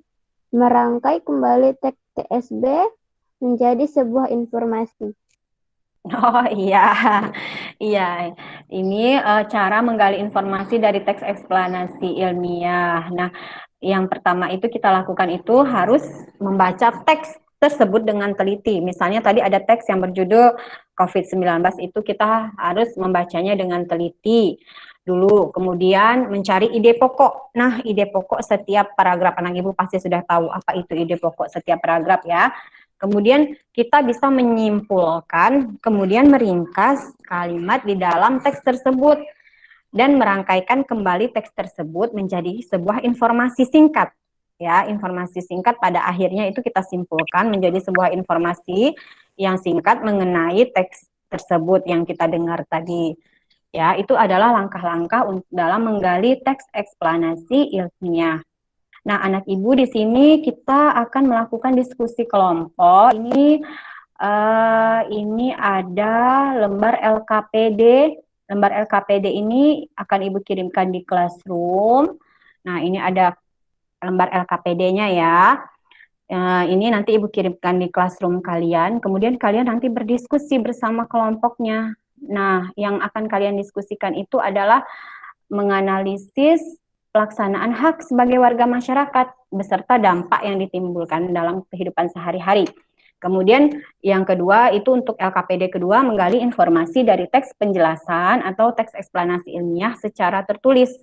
merangkai kembali teks TSB menjadi sebuah informasi. Oh iya, iya. Ini cara menggali informasi dari teks eksplanasi ilmiah. Nah, yang pertama itu kita lakukan itu harus membaca teks tersebut dengan teliti. Misalnya tadi ada teks yang berjudul COVID-19 itu kita harus membacanya dengan teliti dulu. Kemudian mencari ide pokok. Nah, ide pokok setiap paragraf, anak ibu pasti sudah tahu apa itu ide pokok setiap paragraf ya. Kemudian kita bisa menyimpulkan, kemudian meringkas kalimat di dalam teks tersebut dan merangkaikan kembali teks tersebut menjadi sebuah informasi singkat. Ya, informasi singkat pada akhirnya itu kita simpulkan menjadi sebuah informasi yang singkat mengenai teks tersebut yang kita dengar tadi. Ya, itu adalah langkah-langkah dalam menggali teks eksplanasi ilmiah. Nah, anak ibu di sini kita akan melakukan diskusi kelompok. Ini ada lembar LKPD. Lembar LKPD ini akan ibu kirimkan di classroom. Nah, ini ada lembar LKPD-nya ya. Ini nanti ibu kirimkan di classroom kalian. Kemudian kalian nanti berdiskusi bersama kelompoknya. Nah, yang akan kalian diskusikan itu adalah menganalisis pelaksanaan hak sebagai warga masyarakat beserta dampak yang ditimbulkan dalam kehidupan sehari-hari. Kemudian yang kedua itu untuk LKPD kedua menggali informasi dari teks penjelasan atau teks eksplanasi ilmiah secara tertulis.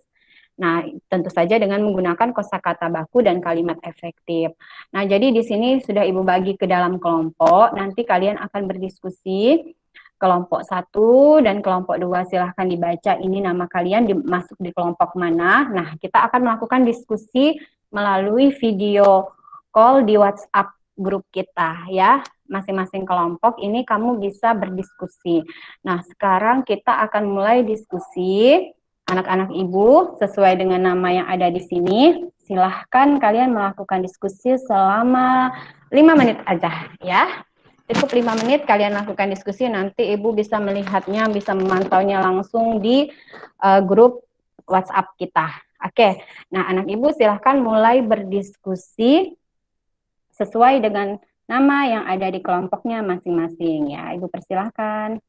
Nah, tentu saja dengan menggunakan kosakata baku dan kalimat efektif. Nah, jadi di sini sudah Ibu bagi ke dalam kelompok, nanti kalian akan berdiskusi kelompok 1 dan kelompok 2 silahkan dibaca ini nama kalian masuk di kelompok mana. Nah, kita akan melakukan diskusi melalui video call di WhatsApp grup kita ya. Masing-masing kelompok ini kamu bisa berdiskusi. Nah, sekarang kita akan mulai diskusi. Anak-anak ibu, sesuai dengan nama yang ada di sini, silahkan kalian melakukan diskusi selama 5 menit aja ya. Cukup 5 menit kalian lakukan diskusi, nanti ibu bisa melihatnya, bisa memantaunya langsung di grup WhatsApp kita. Oke, nah anak ibu silahkan mulai berdiskusi sesuai dengan nama yang ada di kelompoknya masing-masing ya. Ibu persilahkan.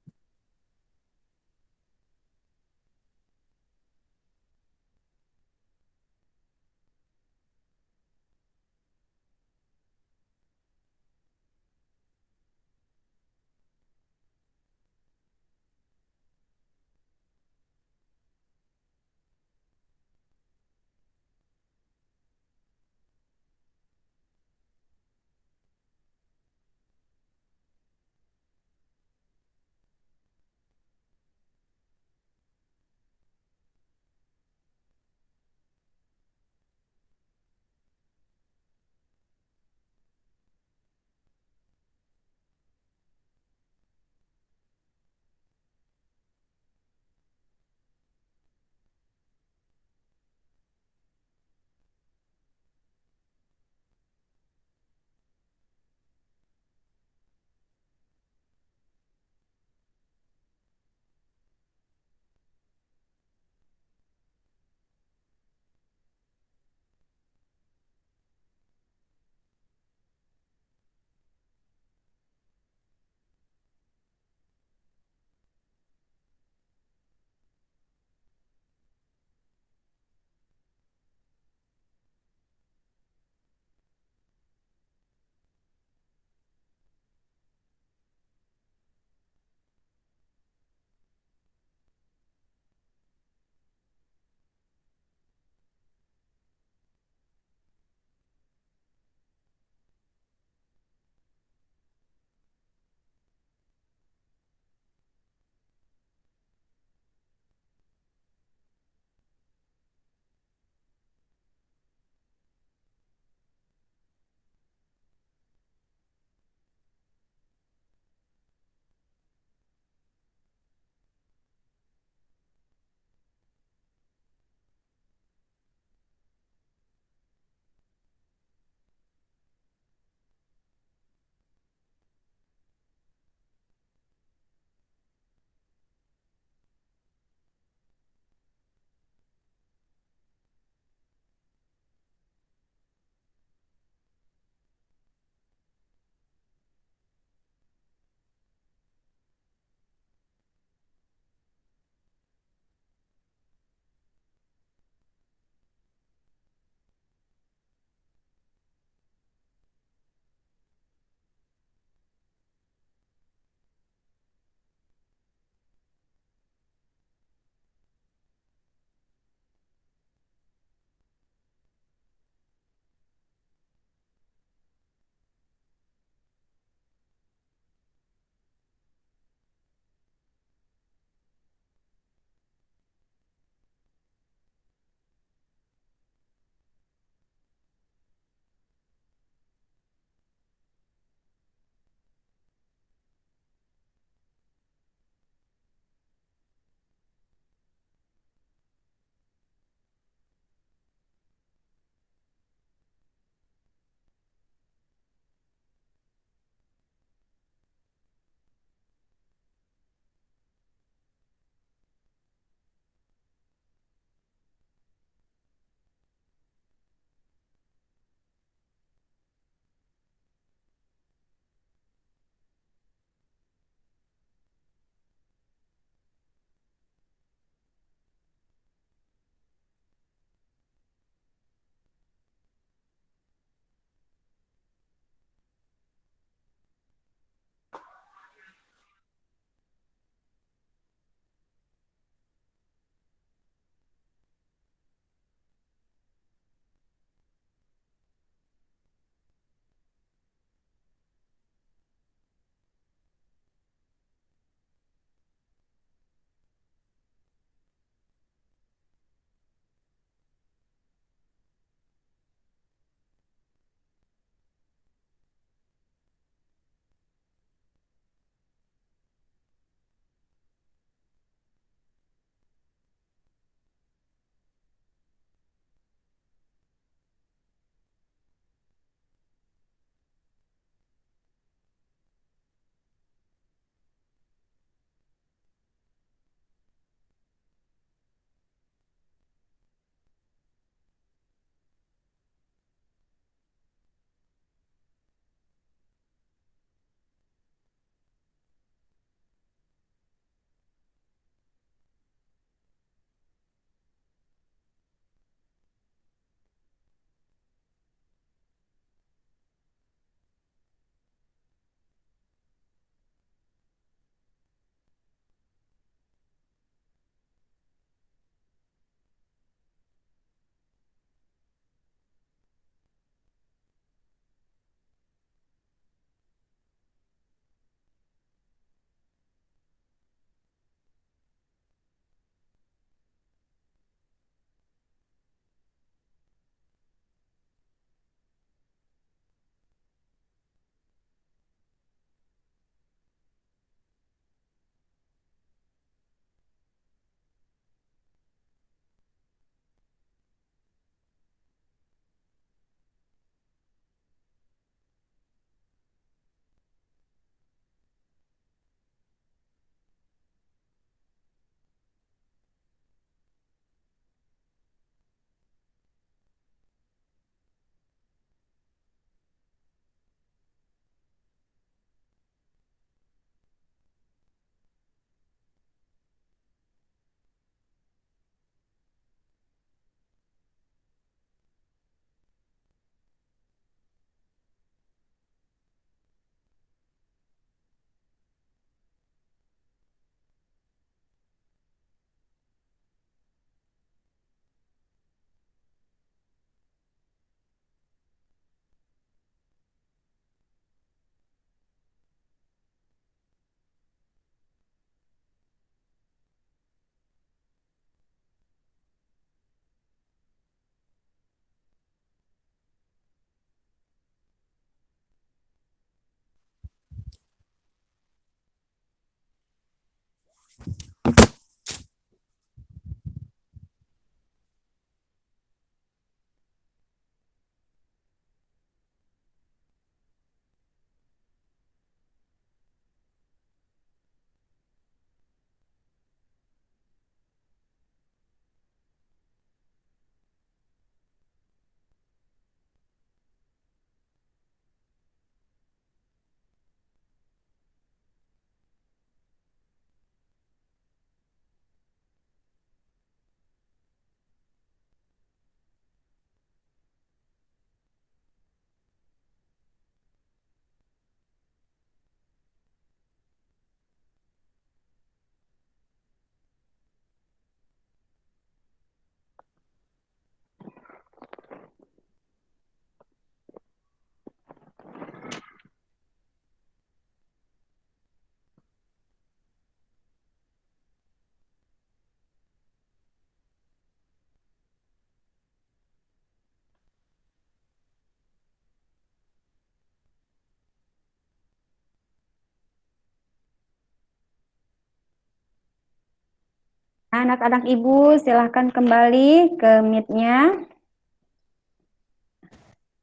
Anak-anak Ibu, silahkan kembali ke Meet-nya.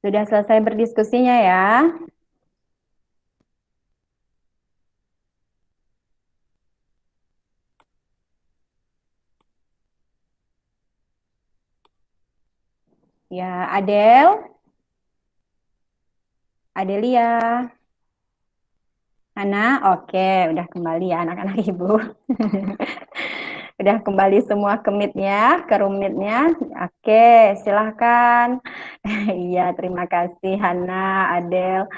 Sudah selesai berdiskusinya ya. Ya, Adelia, Hana, oke, udah kembali ya anak-anak Ibu. Udah kembali semua ke Meet-nya, ke room Meet-nya. Oke, silahkan. Iya, terima kasih Hana, Adel.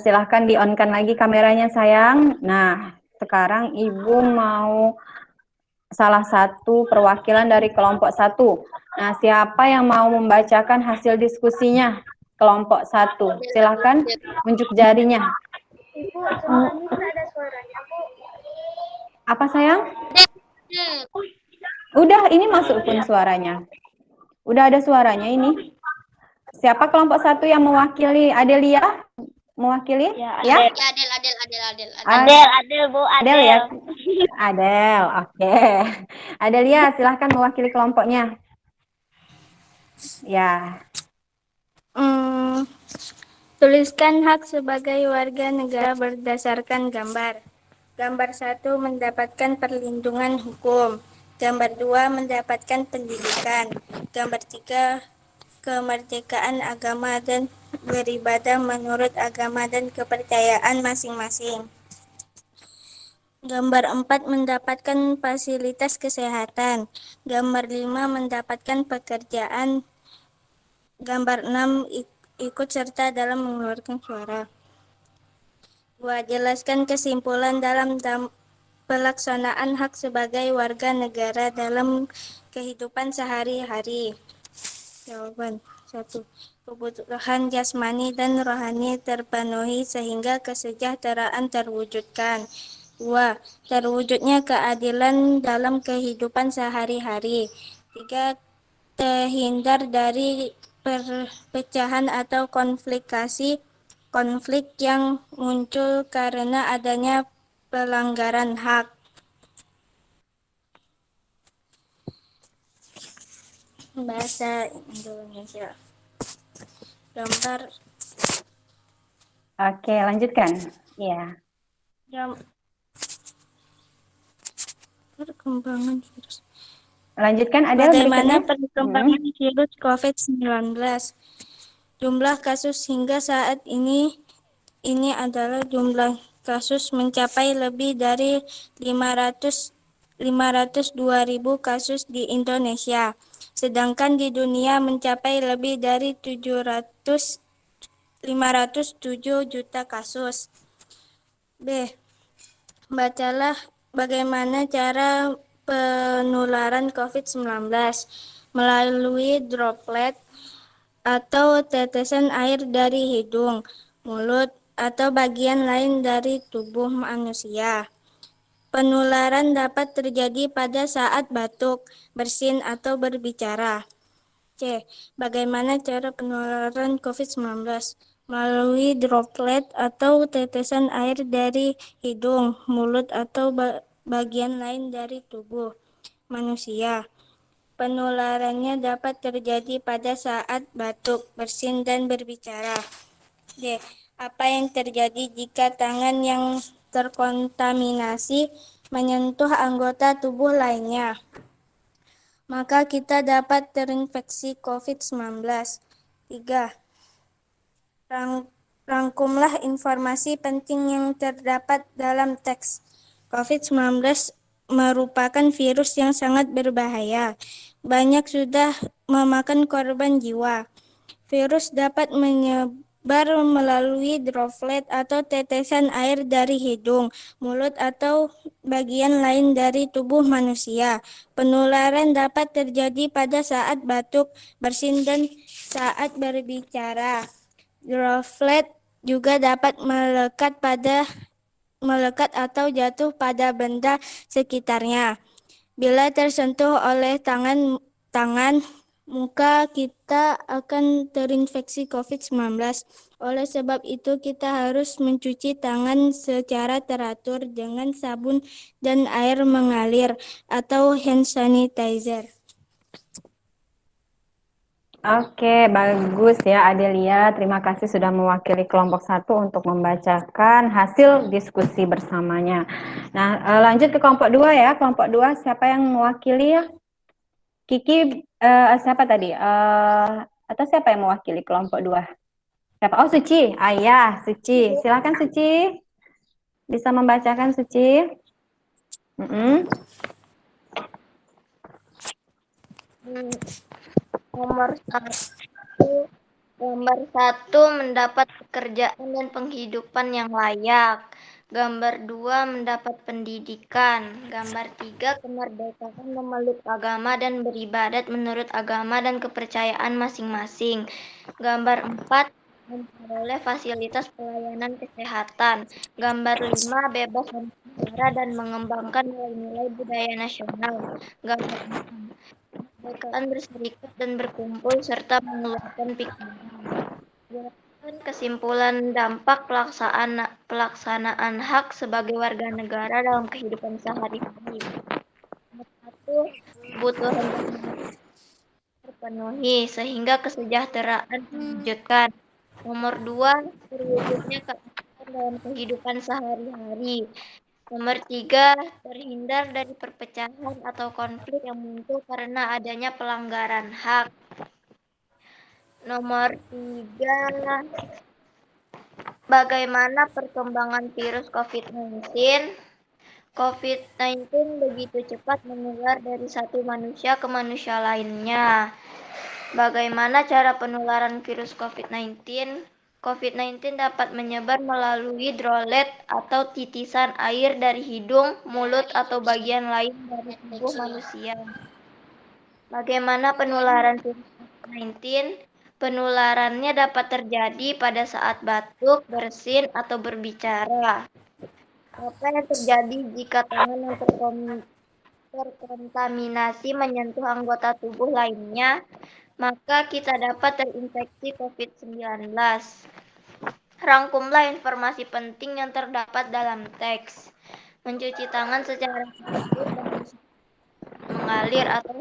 Silahkan di-on-kan lagi kameranya sayang. Nah, sekarang Ibu mau salah satu perwakilan dari kelompok 1. Nah, siapa yang mau membacakan hasil diskusinya? Kelompok 1. Silahkan unjuk jarinya. Ibu, soalnya ada suaranya, Bu. Apa sayang? Adel. Udah, ini masuk pun suaranya. Udah ada suaranya ini. Siapa kelompok 1 yang mewakili? Adelia? Mewakili? Ya? Ya, Adel. Adel, Bu, Adel ya? Adel, oke. Adelia, silahkan mewakili kelompoknya. Ya. Tuliskan hak sebagai warga negara berdasarkan gambar. Gambar 1 mendapatkan perlindungan hukum. Gambar 2 mendapatkan pendidikan. Gambar 3 kemerdekaan agama dan beribadah menurut agama dan kepercayaan masing-masing. Gambar 4 mendapatkan fasilitas kesehatan. Gambar 5 mendapatkan pekerjaan. Gambar 6 ikut serta dalam mengeluarkan suara. 2. Jelaskan kesimpulan dalam pelaksanaan hak sebagai warga negara dalam kehidupan sehari-hari. Jawaban 1. Kebutuhan jasmani dan rohani terpenuhi sehingga kesejahteraan terwujudkan. 2. Terwujudnya keadilan dalam kehidupan sehari-hari. 3. Terhindar dari perpecahan atau konflik yang muncul karena adanya pelanggaran hak. Bahasa Indonesia. Gambar Oke, lanjutkan. Ya. perkembangan virus. Lanjutkan Adel Bagaimana berikutnya. perkembangan virus COVID-19? Jumlah kasus hingga saat ini adalah jumlah kasus mencapai lebih dari 502.000 kasus di Indonesia, sedangkan di dunia mencapai lebih dari 507 juta kasus. B. Bacalah bagaimana cara penularan COVID-19 melalui droplet atau tetesan air dari hidung, mulut, atau bagian lain dari tubuh manusia. Penularan dapat terjadi pada saat batuk, bersin, atau berbicara. C. Bagaimana cara penularan COVID-19? Melalui droplet atau tetesan air dari hidung, mulut, atau bagian lain dari tubuh manusia. Penularannya dapat terjadi pada saat batuk, bersin, dan berbicara. D. Apa yang terjadi jika tangan yang terkontaminasi menyentuh anggota tubuh lainnya? Maka kita dapat terinfeksi COVID-19. 3. Rangkumlah informasi penting yang terdapat dalam teks. COVID-19 merupakan virus yang sangat berbahaya. Banyak sudah memakan korban jiwa. Virus dapat menyebar melalui droplet atau tetesan air dari hidung, mulut, atau bagian lain dari tubuh manusia. Penularan dapat terjadi pada saat batuk, bersin, dan saat berbicara. Droplet juga dapat melekat atau jatuh pada benda sekitarnya. Bila tersentuh oleh tangan, muka kita akan terinfeksi COVID-19. Oleh sebab itu, kita harus mencuci tangan secara teratur dengan sabun dan air mengalir atau hand sanitizer. Oke, bagus ya Adelia. Terima kasih sudah mewakili kelompok 1 untuk membacakan hasil diskusi bersamanya. Nah, lanjut ke kelompok 2 ya. Kelompok 2 siapa yang mewakili ya? Kiki, siapa tadi? Atau siapa yang mewakili kelompok 2? Siapa? Oh, Suci. Ayah, Suci. Silakan Suci. Bisa membacakan Suci? Gambar 1 mendapat pekerjaan dan penghidupan yang layak. Gambar 2 mendapat pendidikan. Gambar 3 kemerdekaan memeluk agama dan beribadat menurut agama dan kepercayaan masing-masing. Gambar 4 memperoleh fasilitas pelayanan kesehatan. Gambar 5 bebas berbicara dan mengembangkan nilai-nilai budaya nasional. Gambar 6 kemerdekaan berserikat dan berkumpul serta mengeluarkan pikiran. Kesimpulan dampak pelaksanaan hak sebagai warga negara dalam kehidupan sehari-hari. Satu, kebutuhan terpenuhi sehingga kesejahteraan terwujudkan. Nomor 2, terwujudnya keadilan dalam kehidupan sehari-hari. Nomor 3, terhindar dari perpecahan atau konflik yang muncul karena adanya pelanggaran hak. Nomor 3, bagaimana perkembangan virus COVID-19? COVID-19 begitu cepat menular dari satu manusia ke manusia lainnya. Bagaimana cara penularan virus COVID-19? COVID-19 dapat menyebar melalui droplet atau titisan air dari hidung, mulut, atau bagian lain dari tubuh manusia. Bagaimana penularan virus COVID-19? Penularannya dapat terjadi pada saat batuk, bersin, atau berbicara. Apa yang terjadi jika tangan yang terkontaminasi menyentuh anggota tubuh lainnya? Maka kita dapat terinfeksi COVID-19. Rangkumlah informasi penting yang terdapat dalam teks. Mencuci tangan secara teratur dan mengalir atau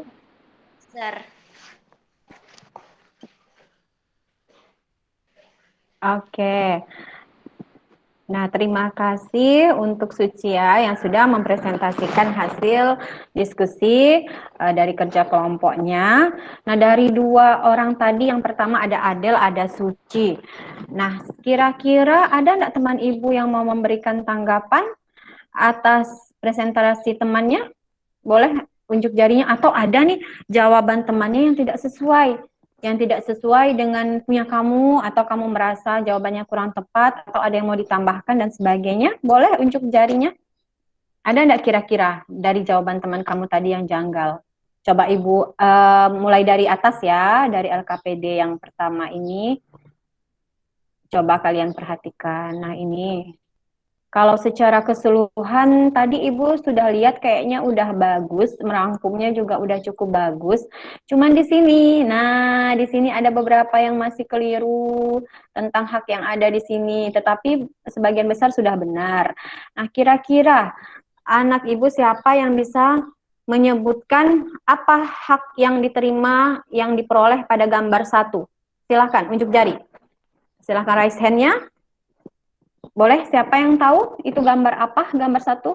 besar. Oke. Nah, terima kasih untuk Suci ya yang sudah mempresentasikan hasil diskusi dari kerja kelompoknya. Nah, dari 2 orang tadi, yang pertama ada Adel, ada Suci. Nah, kira-kira ada enggak teman Ibu yang mau memberikan tanggapan atas presentasi temannya? Boleh unjuk jarinya, atau ada nih jawaban temannya yang tidak sesuai dengan punya kamu, atau kamu merasa jawabannya kurang tepat, atau ada yang mau ditambahkan dan sebagainya, boleh unjuk jarinya. Ada enggak kira-kira dari jawaban teman kamu tadi yang janggal? Coba Ibu mulai dari atas ya, dari LKPD yang pertama ini. Coba kalian perhatikan. Nah, ini kalau secara keseluruhan tadi Ibu sudah lihat kayaknya udah bagus, merangkumnya juga udah cukup bagus. Cuman di sini, di sini ada beberapa yang masih keliru tentang hak yang ada di sini, tetapi sebagian besar sudah benar. Nah, kira-kira anak Ibu siapa yang bisa menyebutkan apa hak yang diterima, yang diperoleh pada gambar 1? Silahkan, unjuk jari. Silahkan raise hand-nya. Boleh, siapa yang tahu itu gambar apa, gambar 1?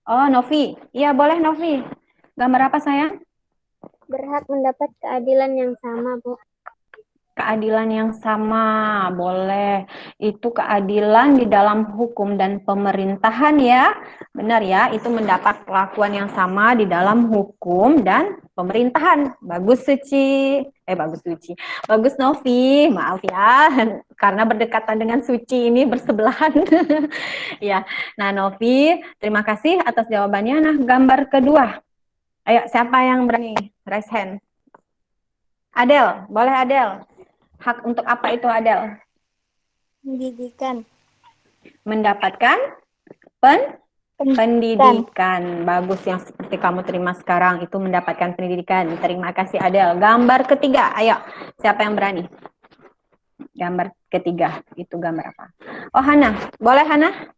Oh, Novi. Iya, boleh Novi. Gambar apa sayang? Berhak mendapat keadilan yang sama, Bu. Keadilan yang sama, boleh. Itu keadilan di dalam hukum dan pemerintahan ya. Benar ya, itu mendapat perlakuan yang sama di dalam hukum dan pemerintahan. Bagus Suci. Bagus Suci. Bagus Novi, maaf ya. Karena berdekatan dengan Suci ini bersebelahan. Ya. Nah, Novi, terima kasih atas jawabannya. Nah, gambar kedua. Ayo, siapa yang berani? Raise hand. Adel, boleh Adel? Hak untuk apa itu Adel? Pendidikan. Mendapatkan Pendidikan. Bagus, yang seperti kamu terima sekarang itu mendapatkan pendidikan. Terima kasih Adel. Gambar ketiga, ayo. Siapa yang berani? Gambar ketiga, itu gambar apa? Oh, Hana. Boleh, Hana?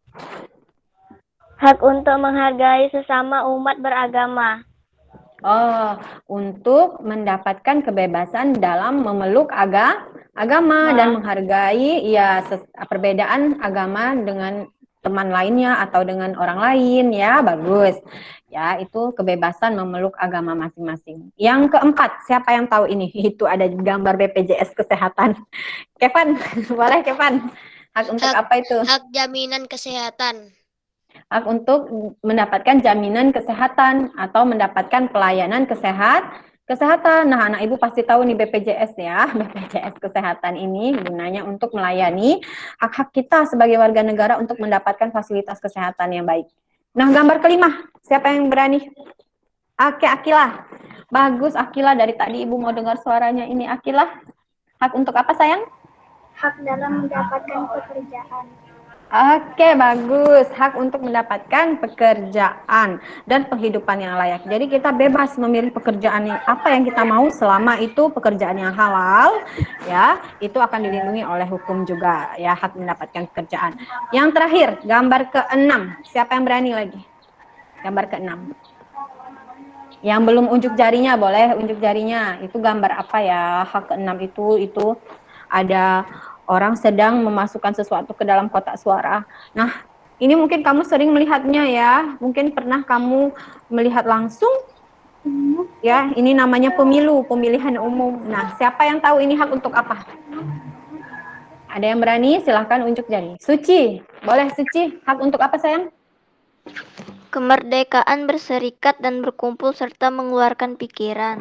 Hak untuk menghargai sesama umat beragama. Oh, untuk mendapatkan kebebasan dalam memeluk agama dan menghargai ya perbedaan agama dengan teman lainnya atau dengan orang lain, ya. Bagus. Ya, itu kebebasan memeluk agama masing-masing. Yang keempat, siapa yang tahu ini? Itu ada gambar BPJS Kesehatan. Kevin, boleh Kevin? Hak untuk apa itu? Hak jaminan kesehatan. Hak untuk mendapatkan jaminan kesehatan atau mendapatkan pelayanan kesehatan. Nah, anak ibu pasti tahu nih BPJS ya. BPJS Kesehatan ini gunanya untuk melayani hak-hak kita sebagai warga negara untuk mendapatkan fasilitas kesehatan yang baik. Nah, gambar kelima, siapa yang berani? Oke, Akila. Bagus, Akila. Dari tadi ibu mau dengar suaranya ini. Akila, hak untuk apa sayang? Hak dalam mendapatkan pekerjaan. Oke, bagus. Hak untuk mendapatkan pekerjaan dan penghidupan yang layak. Jadi kita bebas memilih pekerjaan yang apa yang kita mau selama itu pekerjaan yang halal, ya. Itu akan dilindungi oleh hukum juga, ya, hak mendapatkan pekerjaan. Yang terakhir, gambar ke-6. Siapa yang berani lagi? Gambar ke-6. Yang belum unjuk jarinya boleh unjuk jarinya. Itu gambar apa ya? Hak ke-6 itu ada orang sedang memasukkan sesuatu ke dalam kotak suara. Nah, ini mungkin kamu sering melihatnya ya. Mungkin pernah kamu melihat langsung. Ya, ini namanya pemilu, pemilihan umum. Nah, siapa yang tahu ini hak untuk apa? Ada yang berani? Silahkan unjuk jari. Suci, boleh Suci. Hak untuk apa sayang? Kemerdekaan berserikat dan berkumpul serta mengeluarkan pikiran.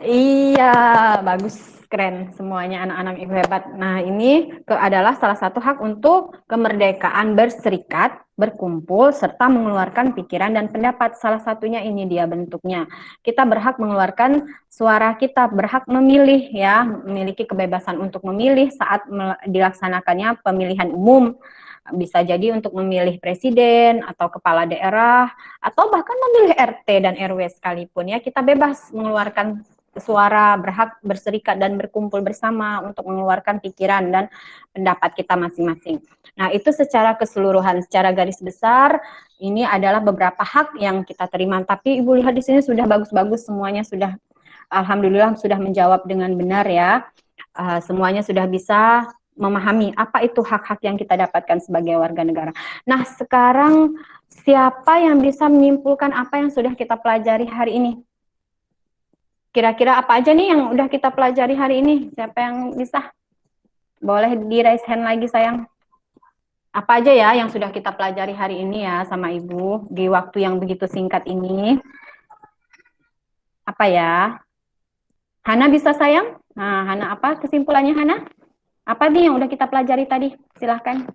Iya, bagus. Keren semuanya anak-anak ibu hebat. Nah, ini adalah salah satu hak untuk kemerdekaan berserikat, berkumpul, serta mengeluarkan pikiran dan pendapat. Salah satunya ini dia bentuknya. Kita berhak mengeluarkan suara kita, berhak memilih ya, memiliki kebebasan untuk memilih saat dilaksanakannya pemilihan umum. Bisa jadi untuk memilih presiden atau kepala daerah, atau bahkan memilih RT dan RW sekalipun ya. Kita bebas mengeluarkan suara, berhak berserikat dan berkumpul bersama untuk mengeluarkan pikiran dan pendapat kita masing-masing. Nah, itu secara keseluruhan, secara garis besar, ini adalah beberapa hak yang kita terima. Tapi Ibu lihat di sini sudah bagus-bagus, semuanya sudah, alhamdulillah sudah menjawab dengan benar ya. Semuanya sudah bisa memahami apa itu hak-hak yang kita dapatkan sebagai warga negara. Nah, sekarang siapa yang bisa menyimpulkan apa yang sudah kita pelajari hari ini? Kira-kira apa aja nih yang udah kita pelajari hari ini? Siapa yang bisa? Boleh di raise hand lagi sayang. Apa aja ya yang sudah kita pelajari hari ini ya sama Ibu di waktu yang begitu singkat ini? Apa ya? Hana bisa sayang? Nah, Hana apa kesimpulannya Hana? Apa nih yang udah kita pelajari tadi? Silahkan.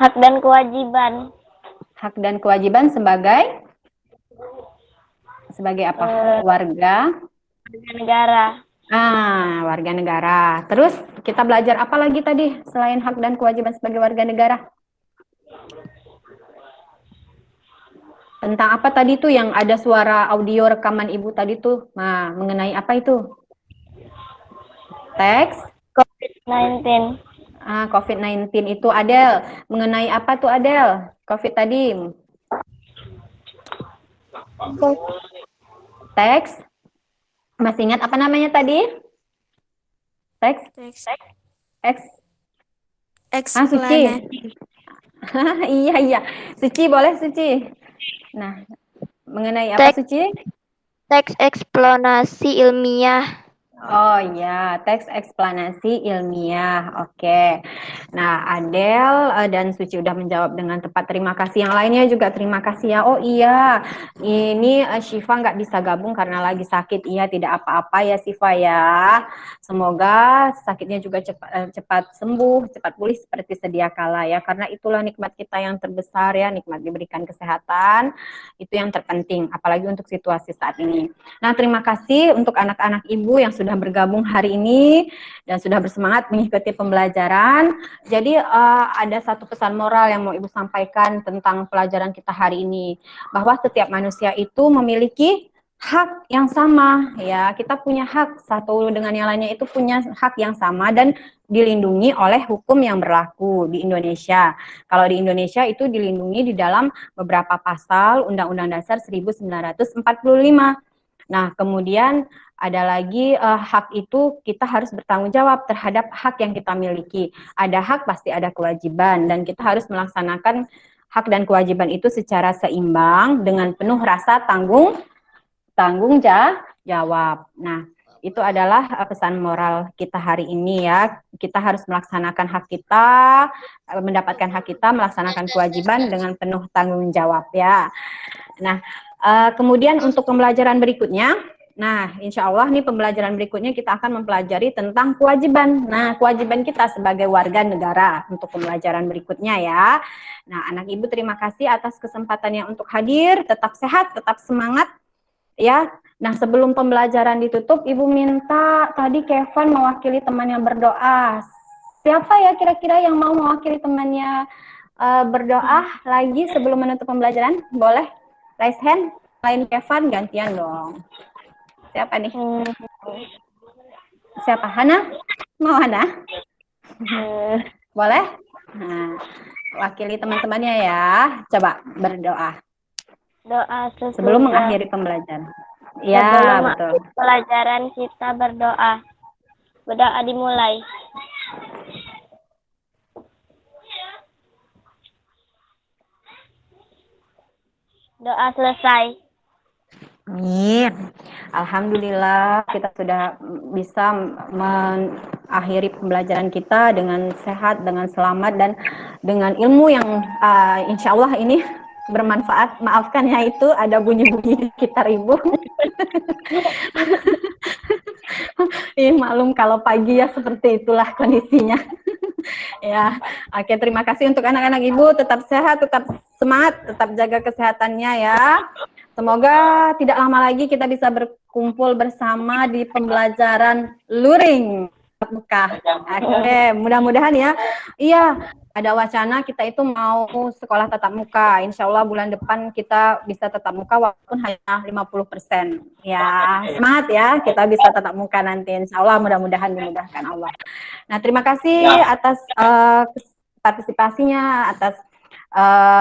Hak dan kewajiban. Hak dan kewajiban sebagai apa? Warga Negara. warga negara. Terus kita belajar apa lagi tadi selain hak dan kewajiban sebagai warga negara? Tentang apa tadi tuh yang ada suara audio rekaman Ibu tadi tuh? Nah, mengenai apa itu? Teks COVID-19. COVID-19 itu Adel. Mengenai apa tuh Adel? COVID tadi. Teks. Masih ingat apa namanya tadi? Teks. Suci. Iya. Suci boleh Suci. Nah, mengenai apa Suci? Teks eksplanasi ilmiah. Oh ya, teks eksplanasi ilmiah. Oke. Nah, Adel dan Suci udah menjawab dengan tepat. Terima kasih. Yang lainnya juga terima kasih ya. Oh iya, ini Syifa nggak bisa gabung karena lagi sakit. Iya, tidak apa-apa ya Syifa ya. Semoga sakitnya juga cepat sembuh, cepat pulih seperti sedia kala ya. Karena itulah nikmat kita yang terbesar ya, nikmat diberikan kesehatan. Itu yang terpenting, apalagi untuk situasi saat ini. Nah, terima kasih untuk anak-anak Ibu yang sudah sudah bergabung hari ini dan sudah bersemangat mengikuti pembelajaran. Jadi ada satu pesan moral yang mau Ibu sampaikan tentang pelajaran kita hari ini, bahwa setiap manusia itu memiliki hak yang sama, ya. Kita punya hak satu dengan yang lainnya, itu punya hak yang sama dan dilindungi oleh hukum yang berlaku di Indonesia. Kalau di Indonesia itu dilindungi di dalam beberapa pasal Undang-Undang Dasar 1945. Nah, kemudian ada lagi hak itu kita harus bertanggung jawab terhadap hak yang kita miliki. Ada hak pasti ada kewajiban, dan kita harus melaksanakan hak dan kewajiban itu secara seimbang dengan penuh rasa tanggung jawab. Nah, itu adalah pesan moral kita hari ini, ya. Kita harus melaksanakan hak kita, mendapatkan hak kita, melaksanakan kewajiban dengan penuh tanggung jawab, ya. Nah, kemudian untuk pembelajaran berikutnya, nah, insya Allah nih pembelajaran berikutnya kita akan mempelajari tentang kewajiban. Nah, kewajiban kita sebagai warga negara untuk pembelajaran berikutnya, ya. Nah, anak Ibu terima kasih atas kesempatannya untuk hadir. Tetap sehat, tetap semangat, ya. Nah, sebelum pembelajaran ditutup, Ibu minta tadi Kevin mewakili teman yang berdoa. Siapa ya kira-kira yang mau mewakili temannya berdoa lagi sebelum menutup pembelajaran? Boleh raise hand. Lain Kevin, gantian dong. Siapa nih? Siapa? Hana? Mau Hana? Boleh? Nah, wakili teman-temannya ya. Coba berdoa Doa sebelum sesudah mengakhiri pembelajaran. Ya, sebelum betul. pelajaran kita berdoa. Berdoa dimulai. Doa selesai. Amin. Alhamdulillah kita sudah bisa mengakhiri pembelajaran kita dengan sehat, dengan selamat, dan dengan ilmu yang insya Allah ini bermanfaat. Maafkan ya, itu ada bunyi-bunyi di sekitar Ibu. Maklum kalau pagi ya seperti itulah kondisinya. Ya, oke, terima kasih untuk anak-anak Ibu. Tetap sehat, tetap semangat, tetap jaga kesehatannya ya. Semoga tidak lama lagi kita bisa berkumpul bersama di pembelajaran luring muka. Oke, mudah-mudahan ya. Iya, ada wacana kita itu mau sekolah tatap muka. Insya Allah bulan depan kita bisa tatap muka walaupun hanya 50%. Ya, semangat ya, kita bisa tatap muka nanti. Insya Allah mudah-mudahan dimudahkan Allah. Nah, terima kasih atas partisipasinya, atas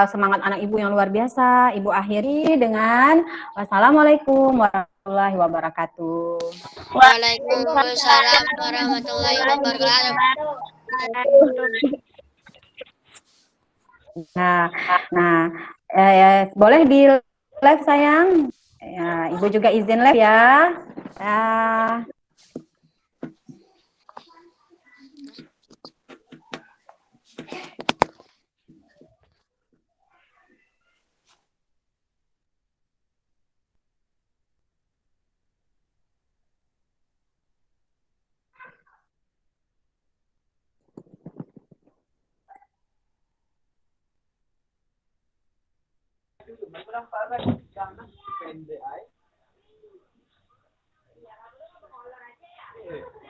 semangat anak Ibu yang luar biasa. Ibu akhiri dengan wassalamualaikum warahmatullahi wabarakatuh. Waalaikumsalam warahmatullahi wabarakatuh. Nah, boleh di live sayang. Ya, Ibu juga izin live ya.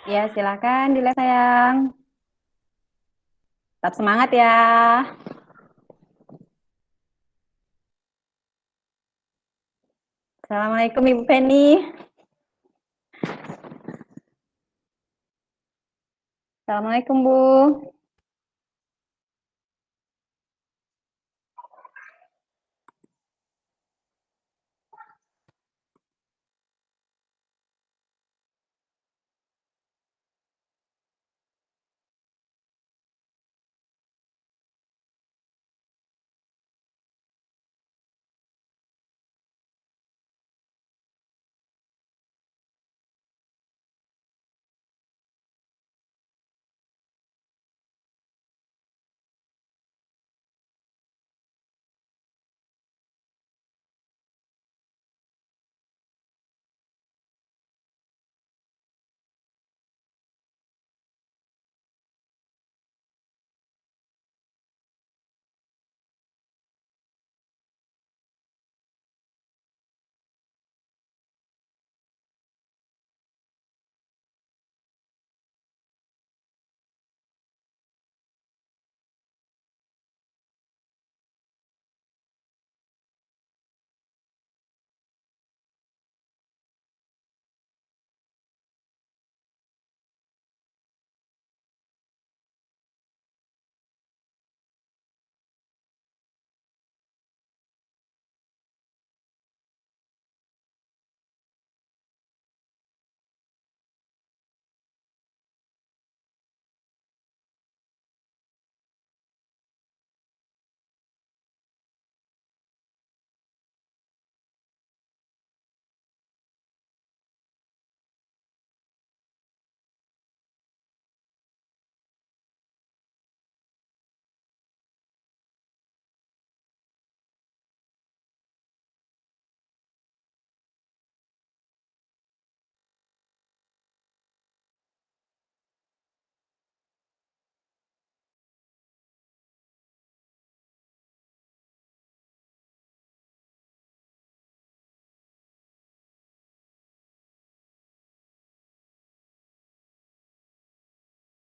Ya, silakan di live sayang. Tetap semangat ya. Assalamualaikum Ibu Penny. Assalamualaikum Bu.